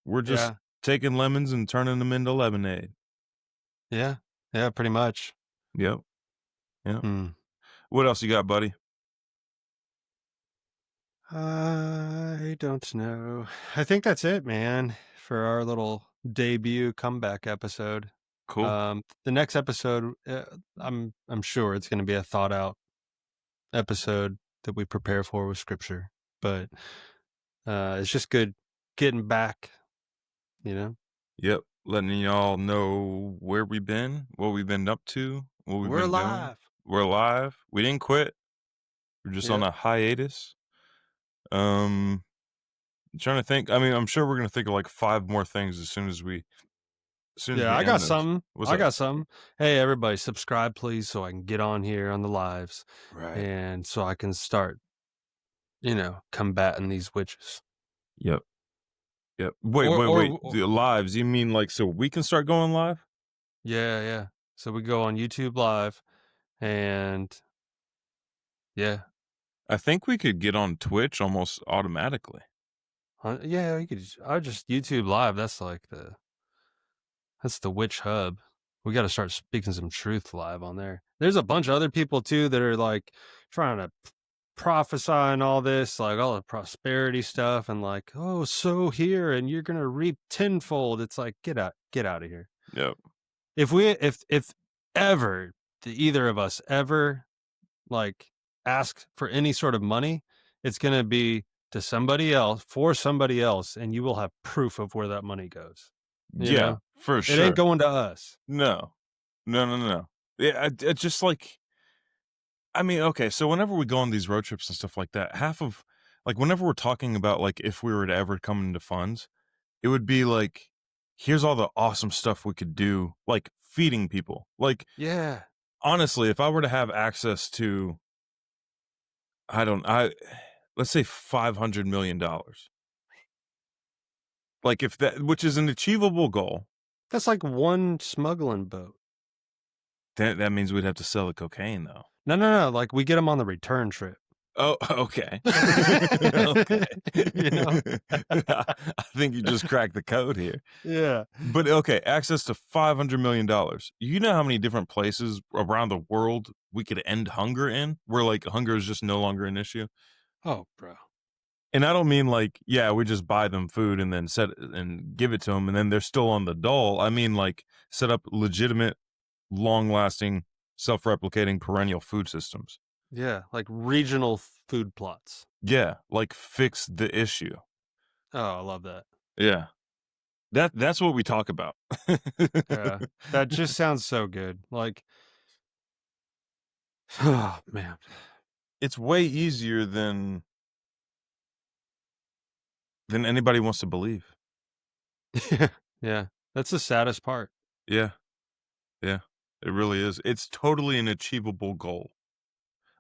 we're just Yeah. taking lemons and turning them into lemonade. Yeah. Yeah, pretty much. Yep. Yep. Hmm. What else you got, buddy? I don't know. I think that's it, man, for our little debut comeback episode. Cool. The next episode, I'm sure it's going to be a thought out episode that we prepare for with scripture, but it's just good getting back, you know. Yep. Letting y'all know where we've been, what we've been up to, what we've We're been doing. alive. We're alive. We didn't quit. We're just on Yep. a hiatus. Um, I'm trying to think. I mean, I'm sure we're gonna think of like 5 more things as soon as Yeah, we I got end this. something. What's I up? got something. Hey, everybody, subscribe, please, so I can get on here on the lives Right. and so I can start, combating these witches. Yep. Yep. Wait, Or, wait, or, wait. or The lives? You mean like so we can start going live? yeah, yeah. So we go on YouTube Live, and yeah, I think we could get on Twitch almost automatically. yeah. I just YouTube Live. That's the witch hub. We got to start speaking some truth live on there. There's a bunch of other people too that are like trying to prophesy and all this, like all the prosperity stuff, and like, oh, sow here and you're gonna reap tenfold. It's like, get out of here. Yep. If ever either of us ever like ask for any sort of money, it's gonna be to somebody else for somebody else, and you will have proof of where that money goes. You Yeah, know, for it ain't sure. going to us. No. No, no, no, no. Yeah, I just like I mean, okay, so whenever we go on these road trips and stuff like that, half of like whenever we're talking about like if we were to ever come into funds, it would be like, here's all the awesome stuff we could do, like feeding people. Like Yeah, honestly, if I were to have access to I let's say $500 million. Like, if that which is an achievable goal, That's like one smuggling boat. that means we'd have to sell the cocaine, though. No, no, no, like, we get them on the return trip. Oh, okay. Okay. You know? I think you just cracked the code here. Yeah. But, okay, access to $500 million. You know how many different places around the world we could end hunger in, where, like, hunger is just no longer an issue? Oh, bro. And I don't mean like, yeah, we just buy them food and then set it and give it to them, and then they're still on the dole. I mean, like, set up legitimate, long-lasting, self-replicating perennial food systems. Yeah, like regional food plots. Yeah, like, fix the issue. Oh, I love that. Yeah. That's what we talk about. Yeah. That just sounds so good. Like, oh, man. It's way easier than anybody wants to believe. Yeah, yeah. That's the saddest part. Yeah, yeah. It really is. It's totally an achievable goal.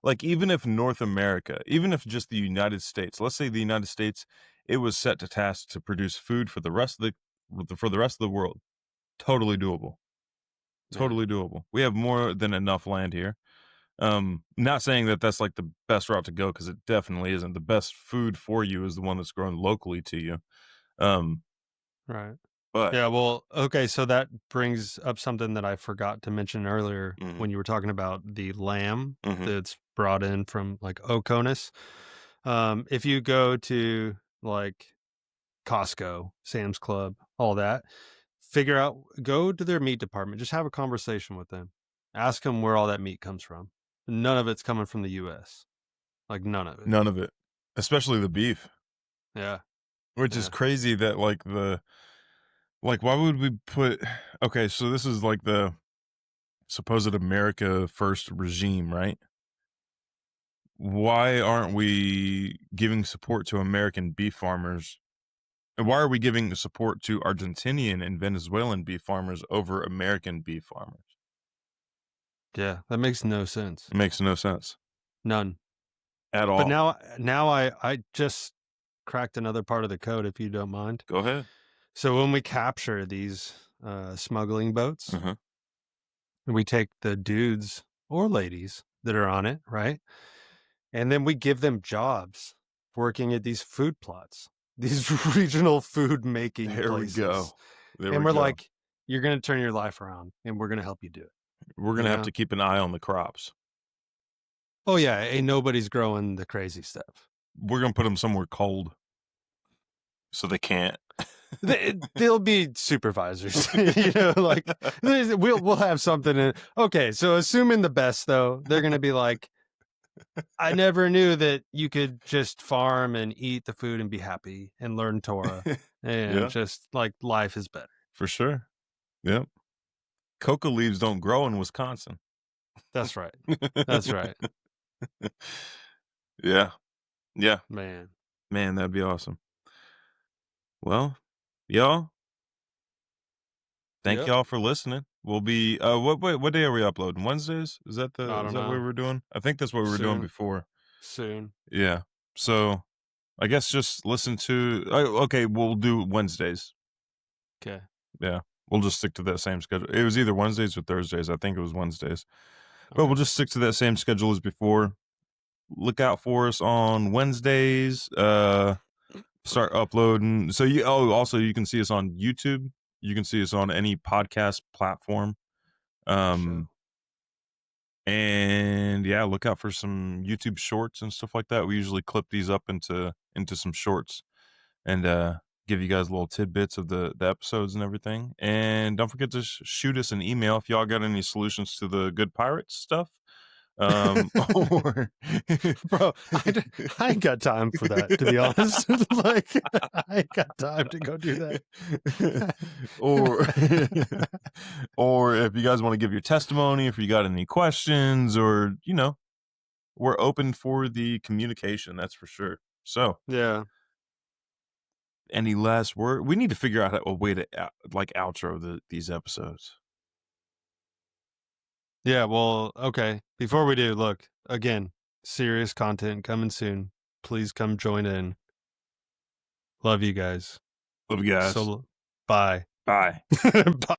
Like, even if North America, even if just the United States, let's say the United States, it was set to task to produce food for the rest of the world. Totally doable. Yeah. Totally doable. We have more than enough land here. Not saying that that's like the best route to go, because it definitely isn't. The best food for you is the one that's grown locally to you. Um, Right. but Yeah, well, okay, so that brings up something that I forgot to mention earlier Mhm, when you were talking about the lamb mhm. that's brought in from like Oconus. If you go to like Costco, Sam's Club, all that, go to their meat department, just have a conversation with them. Ask them where all that meat comes from. None of it's coming from the US. Like none of it. None of it, especially the beef, Yeah. which is Yeah. crazy that why would we put okay, so this is like the supposed America First regime, right? Why aren't we giving support to American beef farmers? And why are we giving support to Argentinian and Venezuelan beef farmers over American beef farmers? Yeah. That makes no sense. It makes no sense None. at But all. now I just cracked another part of the code if you don't mind. Go ahead. So when we capture these smuggling boats, Uh-huh. we take the dudes or ladies that are on it, right? And then we give them jobs working at these food plots, these regional food making There we places. go. There And we we're go. like, you're going to turn your life around and we're going to help you do it. We're You gonna have know? to keep an eye on the crops. Oh, yeah. Ain't nobody's growing the crazy stuff. We're gonna put them somewhere cold so they can't. They'll be supervisors, like we'll have something in. Okay, so assuming the best though, they're gonna be like, I never knew that you could just farm and eat the food and be happy and learn Torah and Yeah, just like life is better. for sure. Yep. Coca leaves don't grow in Wisconsin. That's right. That's right, Yeah. Yeah. man. Man, that'd be awesome. Well, y'all, thank Yep. y'all for listening. We'll be what day are we uploading? Wednesdays? I Is don't that what know. we're doing? I think that's what we were doing Soon, before. soon. Yeah. So I guess just listen to okay, we'll do Wednesdays. Okay. Yeah. We'll just stick to that same schedule. It was either Wednesdays or Thursdays. I think it was Wednesdays. But Okay. we'll just stick to that same schedule as before. Look out for us on Wednesdays. Start uploading. So also you can see us on YouTube. You can see us on any podcast platform. For sure. Um and yeah, look out for some YouTube shorts and stuff like that. We usually clip these up into some shorts and give you guys little tidbits of the episodes and everything. And don't forget to shoot us an email if y'all got any solutions to the Good Pirates stuff. Or Bro, I ain't got time for that, to be honest. Like, I ain't got time to go do that. or or if you guys want to give your testimony, if you got any questions, or we're open for the communication, that's for sure. So Yeah. any last word? We need to figure out a way to outro these episodes. Yeah, well, okay. Before we do, look, again, Serious content coming soon. Please come join in. Love you guys. Love you guys. So bye. Bye. Bye.